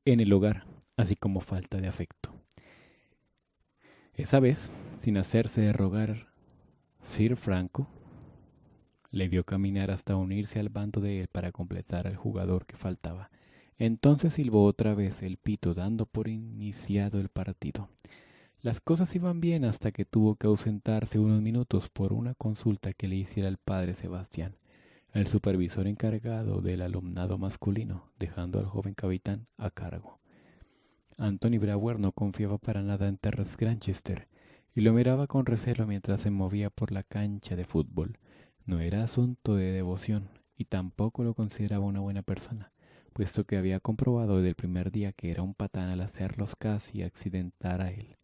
en el hogar, así como falta de afecto. Esa vez, sin hacerse de rogar, Sir Franco le vio caminar hasta unirse al bando de él para completar al jugador que faltaba. Entonces silbó otra vez el pito, dando por iniciado el partido. Las cosas iban bien hasta que tuvo que ausentarse unos minutos por una consulta que le hiciera el padre Sebastián, el supervisor encargado del alumnado masculino, dejando al joven capitán a cargo. Anthony Brewer no confiaba para nada en Terrence Granchester y lo miraba con recelo mientras se movía por la cancha de fútbol. No era asunto de devoción y tampoco lo consideraba una buena persona, puesto que había comprobado desde el primer día que era un patán al hacerlos casi accidentar a él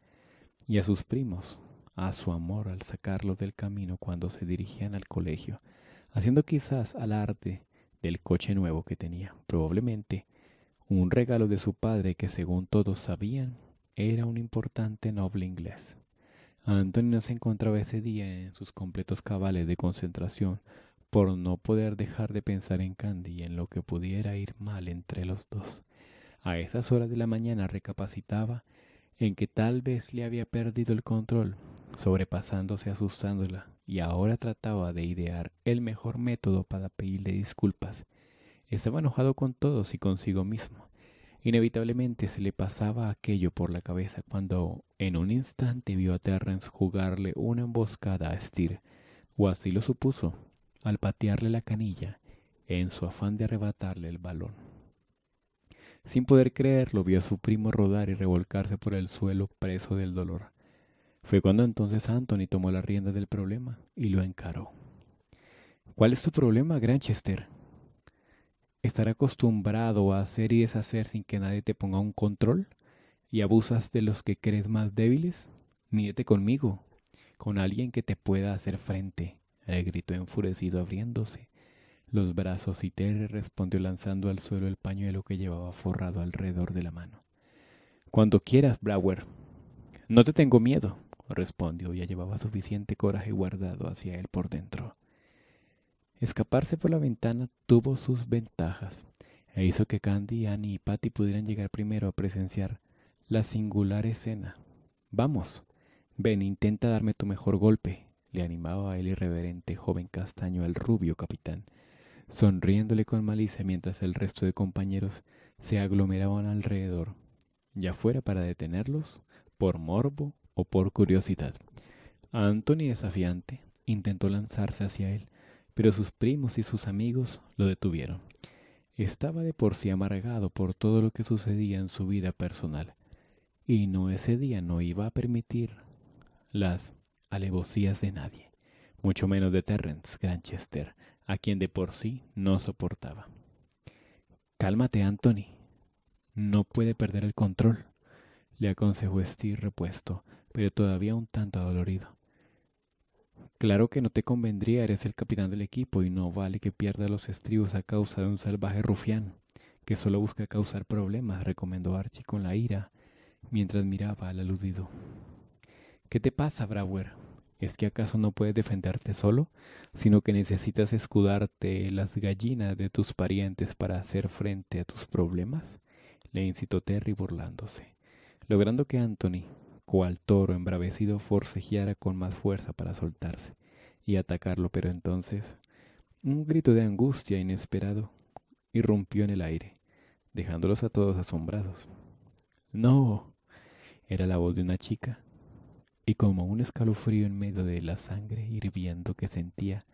y a sus primos, a su amor al sacarlos del camino cuando se dirigían al colegio, haciendo quizás alarde del coche nuevo que tenía, probablemente un regalo de su padre que según todos sabían era un importante noble inglés. Anthony no se encontraba ese día en sus completos cabales de concentración por no poder dejar de pensar en Candy y en lo que pudiera ir mal entre los dos. A esas horas de la mañana recapacitaba en que tal vez le había perdido el control, sobrepasándose asustándola, y ahora trataba de idear el mejor método para pedirle disculpas. Estaba enojado con todos y consigo mismo. Inevitablemente se le pasaba aquello por la cabeza cuando en un instante vio a Terrence jugarle una emboscada a Steer, o así lo supuso, al patearle la canilla en su afán de arrebatarle el balón. Sin poder creerlo, vio a su primo rodar y revolcarse por el suelo preso del dolor. Fue cuando entonces Anthony tomó la rienda del problema y lo encaró. ¿Cuál es tu problema, Granchester? ¿Estar acostumbrado a hacer y deshacer sin que nadie te ponga un control? ¿Y abusas de los que crees más débiles? Mídete conmigo, con alguien que te pueda hacer frente, le gritó enfurecido abriéndose los brazos y Terry respondió lanzando al suelo el pañuelo que llevaba forrado alrededor de la mano. Cuando quieras, Brewer. No te tengo miedo, respondió. Ya llevaba suficiente coraje guardado hacia él por dentro. Escaparse por la ventana tuvo sus ventajas. e hizo que Candy, Annie y Patty pudieran llegar primero a presenciar la singular escena. Vamos, ven, intenta darme tu mejor golpe, le animaba el irreverente joven castaño al rubio capitán, sonriéndole con malicia mientras el resto de compañeros se aglomeraban alrededor, ya fuera para detenerlos, por morbo o por curiosidad. Anthony, desafiante, intentó lanzarse hacia él, pero sus primos y sus amigos lo detuvieron. Estaba de por sí amargado por todo lo que sucedía en su vida personal, y ese día no iba a permitir las alevosías de nadie, mucho menos de Terrence Granchester, a quien de por sí no soportaba. Cálmate, Anthony. No puede perder el control, le aconsejó Steve repuesto, pero todavía un tanto adolorido. Claro que no te convendría, eres el capitán del equipo y no vale que pierda los estribos a causa de un salvaje rufián que solo busca causar problemas, recomendó Archie con la ira mientras miraba al aludido. ¿Qué te pasa, Brouwer? ¿Es que acaso no puedes defenderte solo, sino que necesitas escudarte las gallinas de tus parientes para hacer frente a tus problemas? Le incitó Terry burlándose, logrando que Anthony, cual toro embravecido, forcejeara con más fuerza para soltarse y atacarlo, pero entonces un grito de angustia inesperado irrumpió en el aire, dejándolos a todos asombrados. ¡No! Era la voz de una chica, y como un escalofrío en medio de la sangre hirviendo que sentía,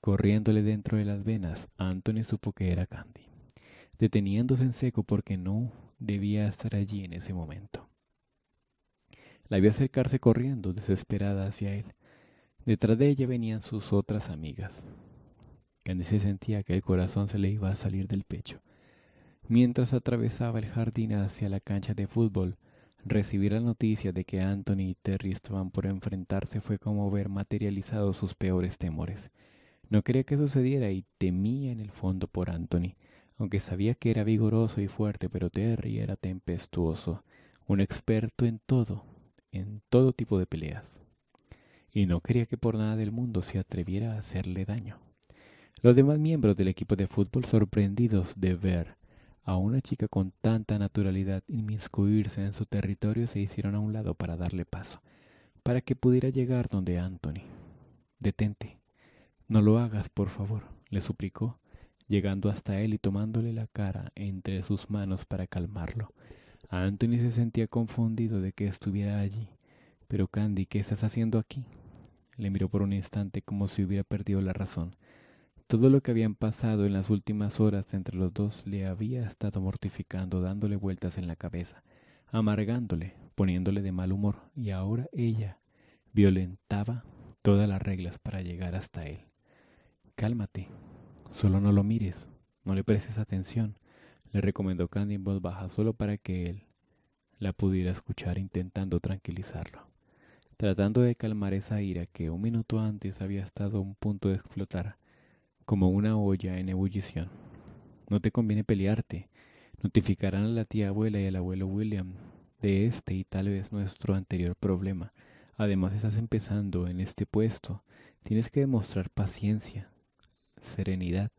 corriéndole dentro de las venas, Anthony supo que era Candy, deteniéndose en seco porque no debía estar allí en ese momento. La vio acercarse corriendo, desesperada hacia él. Detrás de ella venían sus otras amigas. Candy se sentía que el corazón se le iba a salir del pecho. Mientras atravesaba el jardín hacia la cancha de fútbol, recibir la noticia de que Anthony y Terry estaban por enfrentarse fue como ver materializados sus peores temores. No quería que sucediera y temía en el fondo por Anthony, aunque sabía que era vigoroso y fuerte, pero Terry era tempestuoso, un experto en todo tipo de peleas, y no quería que por nada del mundo se atreviera a hacerle daño. Los demás miembros del equipo de fútbol, sorprendidos de ver a una chica con tanta naturalidad inmiscuirse en su territorio, se hicieron a un lado para darle paso, para que pudiera llegar donde Anthony. Detente, no lo hagas, por favor, le suplicó, llegando hasta él y tomándole la cara entre sus manos para calmarlo. Anthony se sentía confundido de que estuviera allí. Pero Candy, ¿qué estás haciendo aquí? Le miró por un instante como si hubiera perdido la razón. Todo lo que habían pasado en las últimas horas entre los dos le había estado mortificando, dándole vueltas en la cabeza, amargándole, poniéndole de mal humor, y ahora ella violentaba todas las reglas para llegar hasta él. Cálmate, solo no lo mires, no le prestes atención, le recomendó Candy en voz baja, solo para que él la pudiera escuchar, intentando tranquilizarlo, tratando de calmar esa ira que un minuto antes había estado a un punto de explotar como una olla en ebullición. No te conviene pelearte. Notificarán a la tía abuela y al abuelo William de este y tal vez nuestro anterior problema. Además, estás empezando en este puesto. Tienes que demostrar paciencia, serenidad.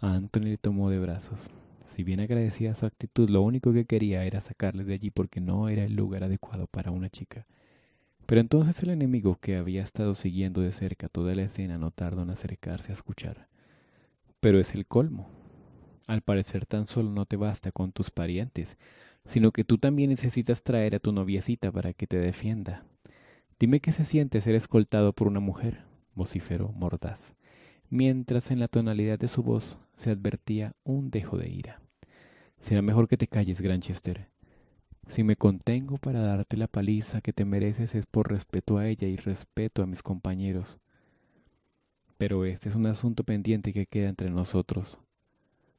A Anthony le tomó de brazos. Si bien agradecía su actitud, lo único que quería era sacarle de allí porque no era el lugar adecuado para una chica. Pero entonces el enemigo, que había estado siguiendo de cerca toda la escena, no tardó en acercarse a escuchar. Pero es el colmo. Al parecer tan solo no te basta con tus parientes, sino que tú también necesitas traer a tu noviecita para que te defienda. Dime qué se siente ser escoltado por una mujer, vociferó mordaz, mientras en la tonalidad de su voz se advertía un dejo de ira. Será mejor que te calles, Granchester. Si me contengo para darte la paliza que te mereces es por respeto a ella y respeto a mis compañeros. Pero este es un asunto pendiente que queda entre nosotros.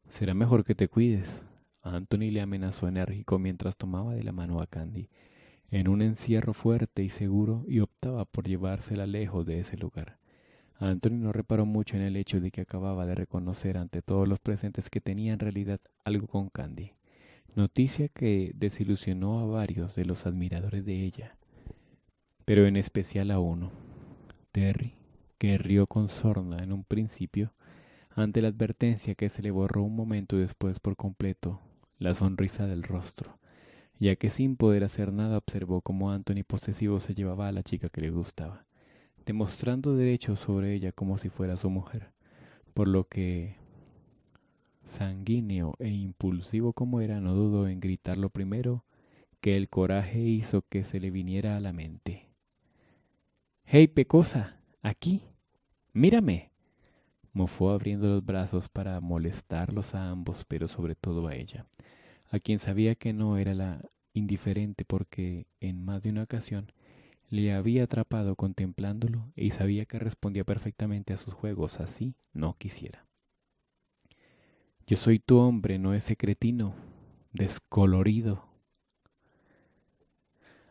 Será mejor que te cuides. Anthony le amenazó enérgico mientras tomaba de la mano a Candy, en un encierro fuerte y seguro, y optaba por llevársela lejos de ese lugar. Anthony no reparó mucho en el hecho de que acababa de reconocer ante todos los presentes que tenía en realidad algo con Candy. Noticia que desilusionó a varios de los admiradores de ella, pero en especial a uno, Terry, que rió con sorna en un principio, ante la advertencia que se le borró un momento después por completo la sonrisa del rostro, ya que sin poder hacer nada observó cómo Anthony posesivo se llevaba a la chica que le gustaba, demostrando derechos sobre ella como si fuera su mujer, por lo que, sanguíneo e impulsivo como era, no dudó en gritar lo primero que el coraje hizo que se le viniera a la mente. ¡Hey, pecosa! ¡Aquí! ¡Mírame! Mofó abriendo los brazos para molestarlos a ambos, pero sobre todo a ella, a quien sabía que no era la indiferente porque en más de una ocasión le había atrapado contemplándolo y sabía que respondía perfectamente a sus juegos, así no quisiera. Yo soy tu hombre, no ese cretino, descolorido,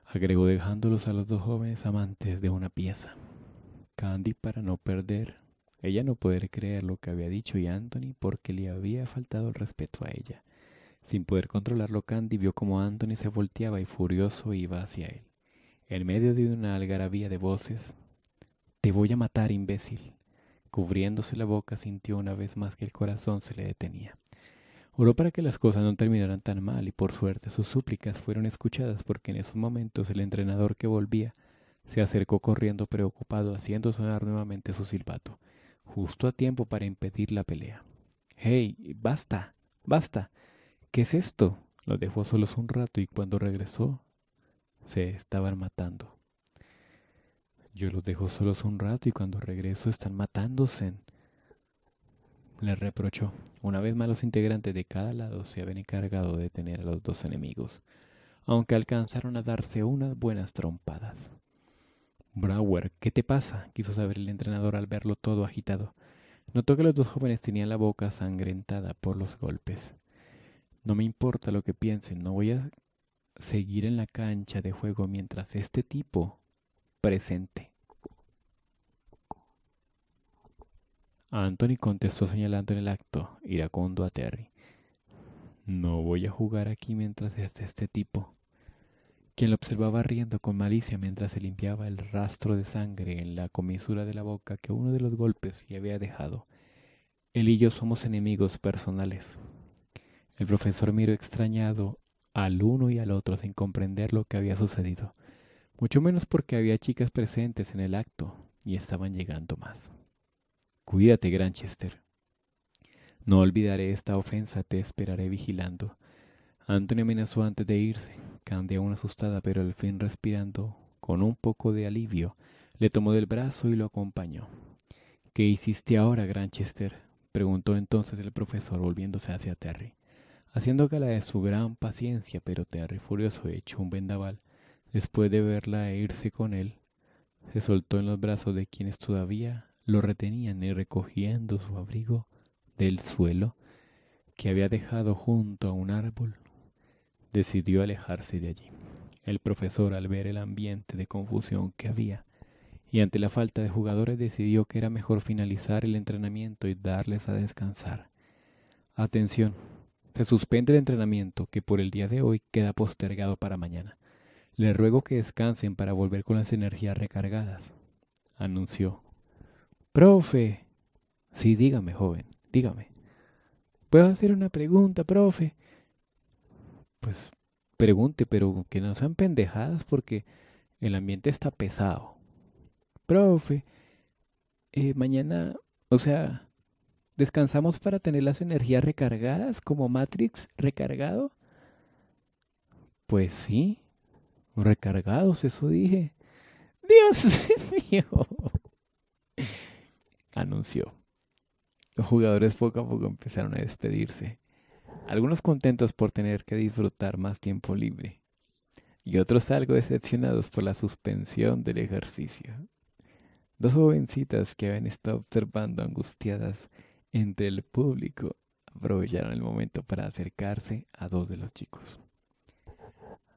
agregó dejándolos a los dos jóvenes amantes de una pieza. Candy, para no perder, ella no poder creer lo que había dicho y Anthony porque le había faltado el respeto a ella. Sin poder controlarlo, Candy vio como Anthony se volteaba y furioso iba hacia él. En medio de una algarabía de voces, «Te voy a matar, imbécil». Cubriéndose la boca, sintió una vez más que el corazón se le detenía. Oró para que las cosas no terminaran tan mal y por suerte sus súplicas fueron escuchadas porque en esos momentos el entrenador que volvía se acercó corriendo preocupado haciendo sonar nuevamente su silbato, justo a tiempo para impedir la pelea. «¡Hey! ¡Basta! ¡Basta! ¿Qué es esto?». Los dejó solos un rato y cuando regresó se estaban matando. «Yo los dejo solos un rato y cuando regreso están matándose», le reprochó. Una vez más los integrantes de cada lado se habían encargado de detener a los dos enemigos, aunque alcanzaron a darse unas buenas trompadas. «Brower, ¿qué te pasa?», quiso saber el entrenador al verlo todo agitado. Notó que los dos jóvenes tenían la boca sangrentada por los golpes. «No me importa lo que piensen, no voy a seguir en la cancha de juego mientras este tipo presente». Anthony contestó señalando en el acto iracundo a Terry. «No voy a jugar aquí mientras esté este tipo», quien lo observaba riendo con malicia mientras se limpiaba el rastro de sangre en la comisura de la boca que uno de los golpes le había dejado. «Él y yo somos enemigos personales». El profesor miró extrañado al uno y al otro sin comprender lo que había sucedido, mucho menos porque había chicas presentes en el acto y estaban llegando más. «Cuídate, Granchester. No olvidaré esta ofensa, te esperaré vigilando». Anthony amenazó antes de irse. Candy, aún asustada, pero al fin respirando con un poco de alivio, le tomó del brazo y lo acompañó. «¿Qué hiciste ahora, Granchester?», preguntó entonces el profesor volviéndose hacia Terry, haciendo gala de su gran paciencia, pero Terry, furioso, echó un vendaval. Después de verla irse con él, se soltó en los brazos de quienes todavía lo retenían y recogiendo su abrigo del suelo que había dejado junto a un árbol, decidió alejarse de allí. El profesor, al ver el ambiente de confusión que había y ante la falta de jugadores, decidió que era mejor finalizar el entrenamiento y darles a descansar. «Atención, se suspende el entrenamiento que por el día de hoy queda postergado para mañana. Les ruego que descansen para volver con las energías recargadas», anunció. «Profe». «Sí, dígame, joven, dígame». «¿Puedo hacer una pregunta, profe?». «Pues pregunte, pero que no sean pendejadas porque el ambiente está pesado». «Profe, mañana, o sea, descansamos para tener las energías recargadas como Matrix recargado». «Pues sí, recargados, eso dije». «Dios mío», anunció. Los jugadores poco a poco empezaron a despedirse, algunos contentos por tener que disfrutar más tiempo libre y otros algo decepcionados por la suspensión del ejercicio. Dos jovencitas que habían estado observando angustiadas entre el público aprovecharon el momento para acercarse a dos de los chicos.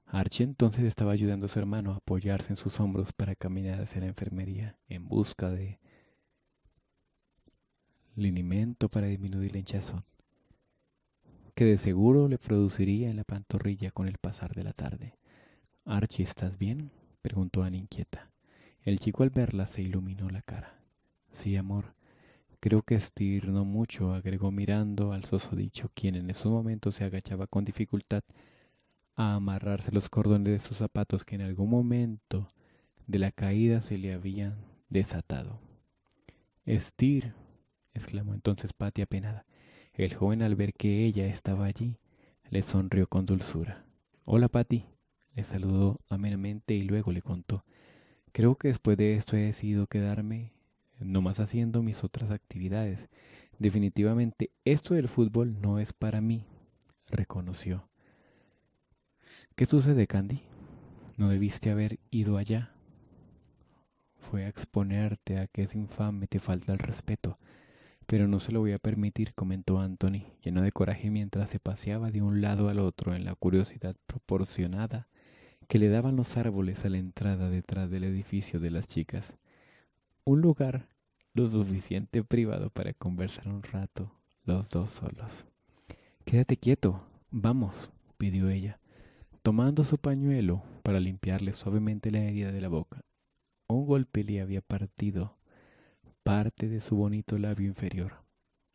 Archie entonces estaba ayudando a su hermano a apoyarse en sus hombros para caminar hacia la enfermería en busca de linimento para disminuir la hinchazón que de seguro le produciría en la pantorrilla con el pasar de la tarde. «Archie, ¿estás bien?», preguntó Anne inquieta. El chico al verla se iluminó la cara. «Sí, amor. Creo que Steer no mucho, agregó mirando al susodicho, quien en esos momentos se agachaba con dificultad a amarrarse los cordones de sus zapatos que en algún momento de la caída se le habían desatado. Steer, exclamó entonces Patty apenada. El joven, al ver que ella estaba allí, le sonrió con dulzura. Hola, Patty, le saludó amenamente y luego le contó. Creo que después de esto he decidido quedarme nomás haciendo mis otras actividades. Definitivamente esto del fútbol no es para mí, reconoció. ¿Qué sucede, Candy? No debiste haber ido allá. Fue a exponerte a que es infame, te falta el respeto. Pero no se lo voy a permitir, comentó Anthony, lleno de coraje mientras se paseaba de un lado al otro en la curiosidad proporcionada que le daban los árboles a la entrada detrás del edificio de las chicas. Un lugar lo suficiente privado para conversar un rato, los dos solos. Quédate quieto, vamos, pidió ella, tomando su pañuelo para limpiarle suavemente la herida de la boca. Un golpe le había partido parte de su bonito labio inferior.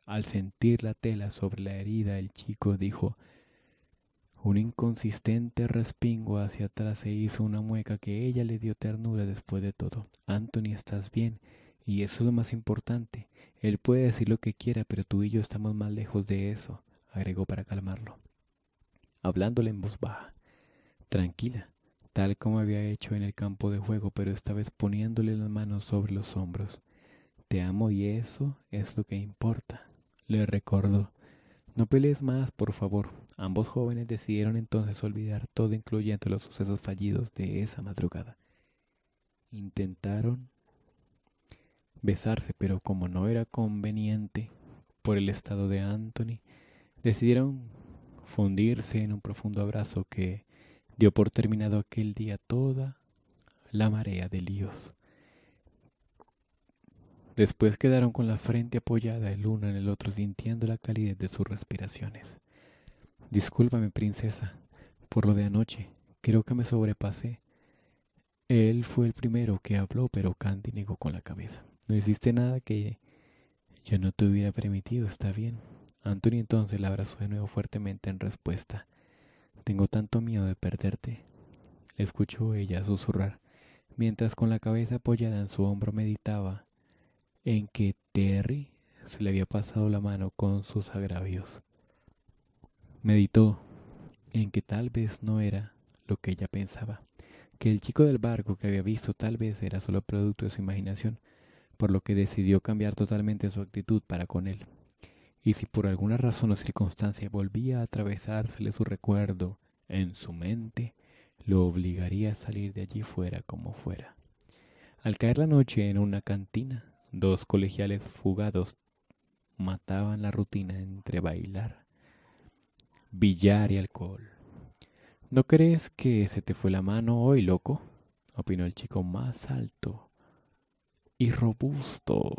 Al sentir la tela sobre la herida, el chico dijo un inconsistente respingo hacia atrás e hizo una mueca que ella le dio ternura después de todo. Anthony, estás bien, y eso es lo más importante. Él puede decir lo que quiera, pero tú y yo estamos más lejos de eso, agregó para calmarlo, hablándole en voz baja. Tranquila, tal como había hecho en el campo de juego, pero esta vez poniéndole las manos sobre los hombros. Te amo y eso es lo que importa, le recordó. No pelees más, por favor. Ambos jóvenes decidieron entonces olvidar todo, incluyendo los sucesos fallidos de esa madrugada. Intentaron besarse, pero como no era conveniente por el estado de Anthony, decidieron fundirse en un profundo abrazo que dio por terminado aquel día toda la marea de líos. Después quedaron con la frente apoyada el uno en el otro, sintiendo la calidez de sus respiraciones. Discúlpame, princesa, por lo de anoche. Creo que me sobrepasé. Él fue el primero que habló, pero Candy negó con la cabeza. No hiciste nada que yo no te hubiera permitido, está bien. Anthony entonces la abrazó de nuevo fuertemente en respuesta. Tengo tanto miedo de perderte, le escuchó ella susurrar, mientras con la cabeza apoyada en su hombro meditaba en que Terry se le había pasado la mano con sus agravios. Meditó en que tal vez no era lo que ella pensaba, que el chico del barco que había visto tal vez era solo producto de su imaginación, por lo que decidió cambiar totalmente su actitud para con él. Y si por alguna razón o circunstancia volvía a atravesársele su recuerdo en su mente, lo obligaría a salir de allí fuera como fuera. Al caer la noche en una cantina, dos colegiales fugados mataban la rutina entre bailar, billar y alcohol. ¿No crees que se te fue la mano hoy, loco?, opinó el chico más alto y robusto.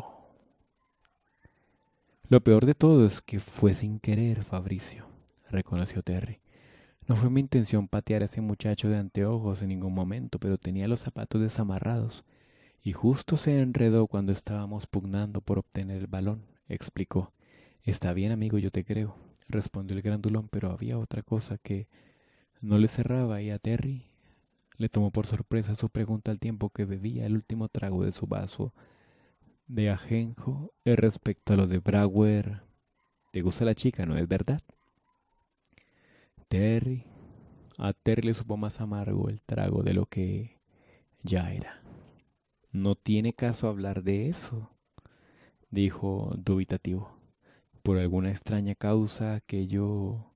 Lo peor de todo es que fue sin querer, Fabricio, reconoció Terry. No fue mi intención patear a ese muchacho de anteojos en ningún momento, pero tenía los zapatos desamarrados y justo se enredó cuando estábamos pugnando por obtener el balón, explicó. Está bien, amigo, yo te creo, respondió el grandulón, pero había otra cosa que no le cerraba y a Terry le tomó por sorpresa su pregunta al tiempo que bebía el último trago de su vaso de ajenjo respecto a lo de Brouwer. ¿Te gusta la chica, no es verdad? Terry, a Terry le supo más amargo el trago de lo que ya era. No tiene caso hablar de eso, dijo dubitativo. Por alguna extraña causa aquello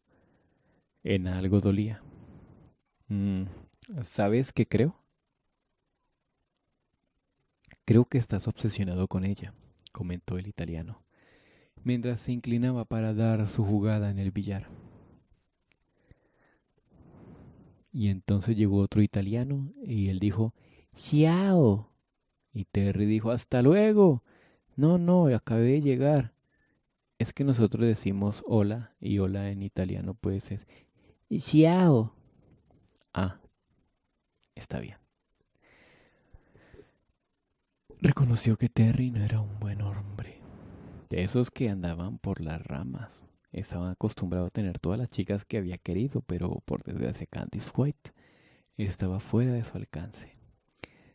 en algo dolía. Mm, ¿Sabes qué creo? Creo que estás obsesionado con ella, comentó el italiano, mientras se inclinaba para dar su jugada en el billar. Y entonces llegó otro italiano y él dijo, ¡Ciao! Y Terry dijo, ¡hasta luego! No, no, acabé de llegar. Es que nosotros decimos hola y hola en italiano puede ser ciao. Ah, está bien. Reconoció que Terry no era un buen hombre. de esos que andaban por las ramas. Estaba acostumbrado a tener todas las chicas que había querido, pero por desgracia Candice White estaba fuera de su alcance.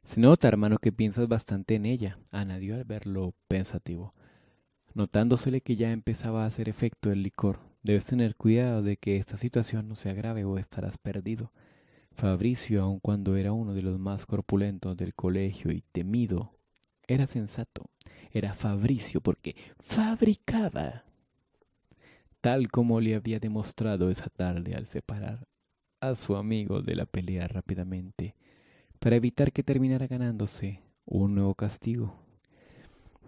Se nota, hermano, que piensas bastante en ella, añadió al verlo pensativo, notándosele que ya empezaba a hacer efecto el licor. Debes tener cuidado de que esta situación no se agrave o estarás perdido. Fabricio, aun cuando era uno de los más corpulentos del colegio y temido, era sensato. Era Fabricio porque fabricaba, tal como le había demostrado esa tarde al separar a su amigo de la pelea rápidamente, para evitar que terminara ganándose un nuevo castigo.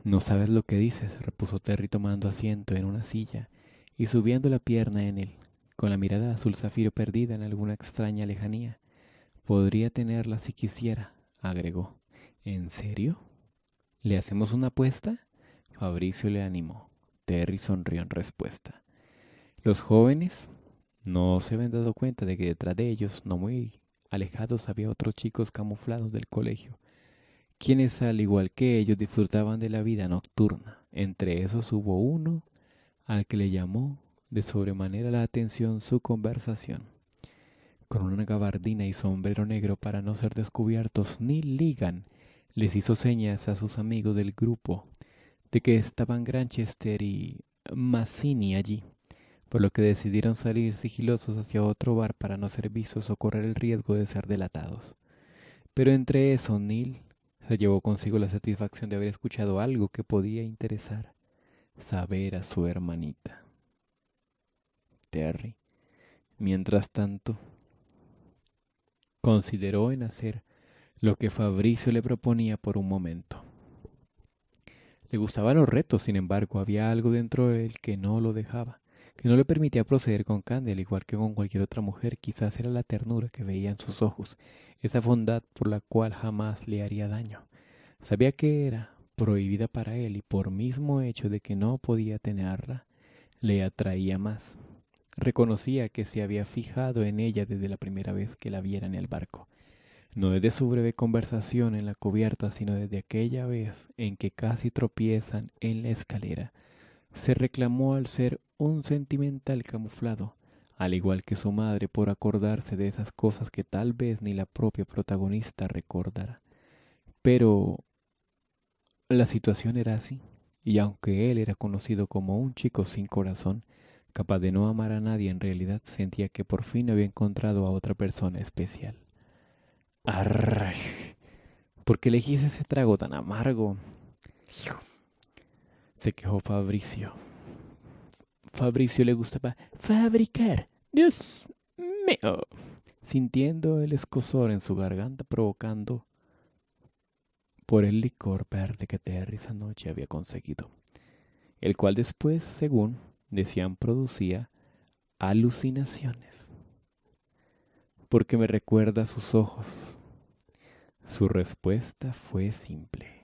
No sabes lo que dices, repuso Terry tomando asiento en una silla y subiendo la pierna en él, con la mirada azul zafiro perdida en alguna extraña lejanía. Podría tenerla si quisiera, agregó. ¿En serio? ¿Le hacemos una apuesta? Fabricio le animó. Terry sonrió en respuesta. Los jóvenes no se habían dado cuenta de que detrás de ellos, no muy alejados, había otros chicos camuflados del colegio, quienes al igual que ellos disfrutaban de la vida nocturna. Entre esos hubo uno al que le llamó de sobremanera la atención su conversación. Con una gabardina y sombrero negro para no ser descubiertos, Neil Ligan les hizo señas a sus amigos del grupo de que estaban Granchester y Mazzini allí, por lo que decidieron salir sigilosos hacia otro bar para no ser vistos o correr el riesgo de ser delatados. Pero entre eso, Neil se llevó consigo la satisfacción de haber escuchado algo que podía interesar, saber a su hermanita. Terry, mientras tanto, consideró en hacer lo que Fabricio le proponía por un momento. Le gustaban los retos, sin embargo, había algo dentro de él que no lo dejaba, que no le permitía proceder con Candy, al igual que con cualquier otra mujer. Quizás era la ternura que veía en sus ojos, esa bondad por la cual jamás le haría daño. Sabía que era prohibida para él y por mismo hecho de que no podía tenerla, le atraía más. Reconocía que se había fijado en ella desde la primera vez que la viera en el barco. No desde su breve conversación en la cubierta, sino desde aquella vez en que casi tropiezan en la escalera. Se reclamó al ser un sentimental camuflado, al igual que su madre, por acordarse de esas cosas que tal vez ni la propia protagonista recordara. Pero la situación era así, y aunque él era conocido como un chico sin corazón, capaz de no amar a nadie, en realidad sentía que por fin había encontrado a otra persona especial. Arr, ¿por qué elegiste ese trago tan amargo? Se quejó Fabricio. Fabricio le gustaba fabricar. Dios mío. Sintiendo el escozor en su garganta provocando por el licor verde que Terry esa noche había conseguido, el cual después, según decían, producía alucinaciones. Porque me recuerda a sus ojos. Su respuesta fue simple.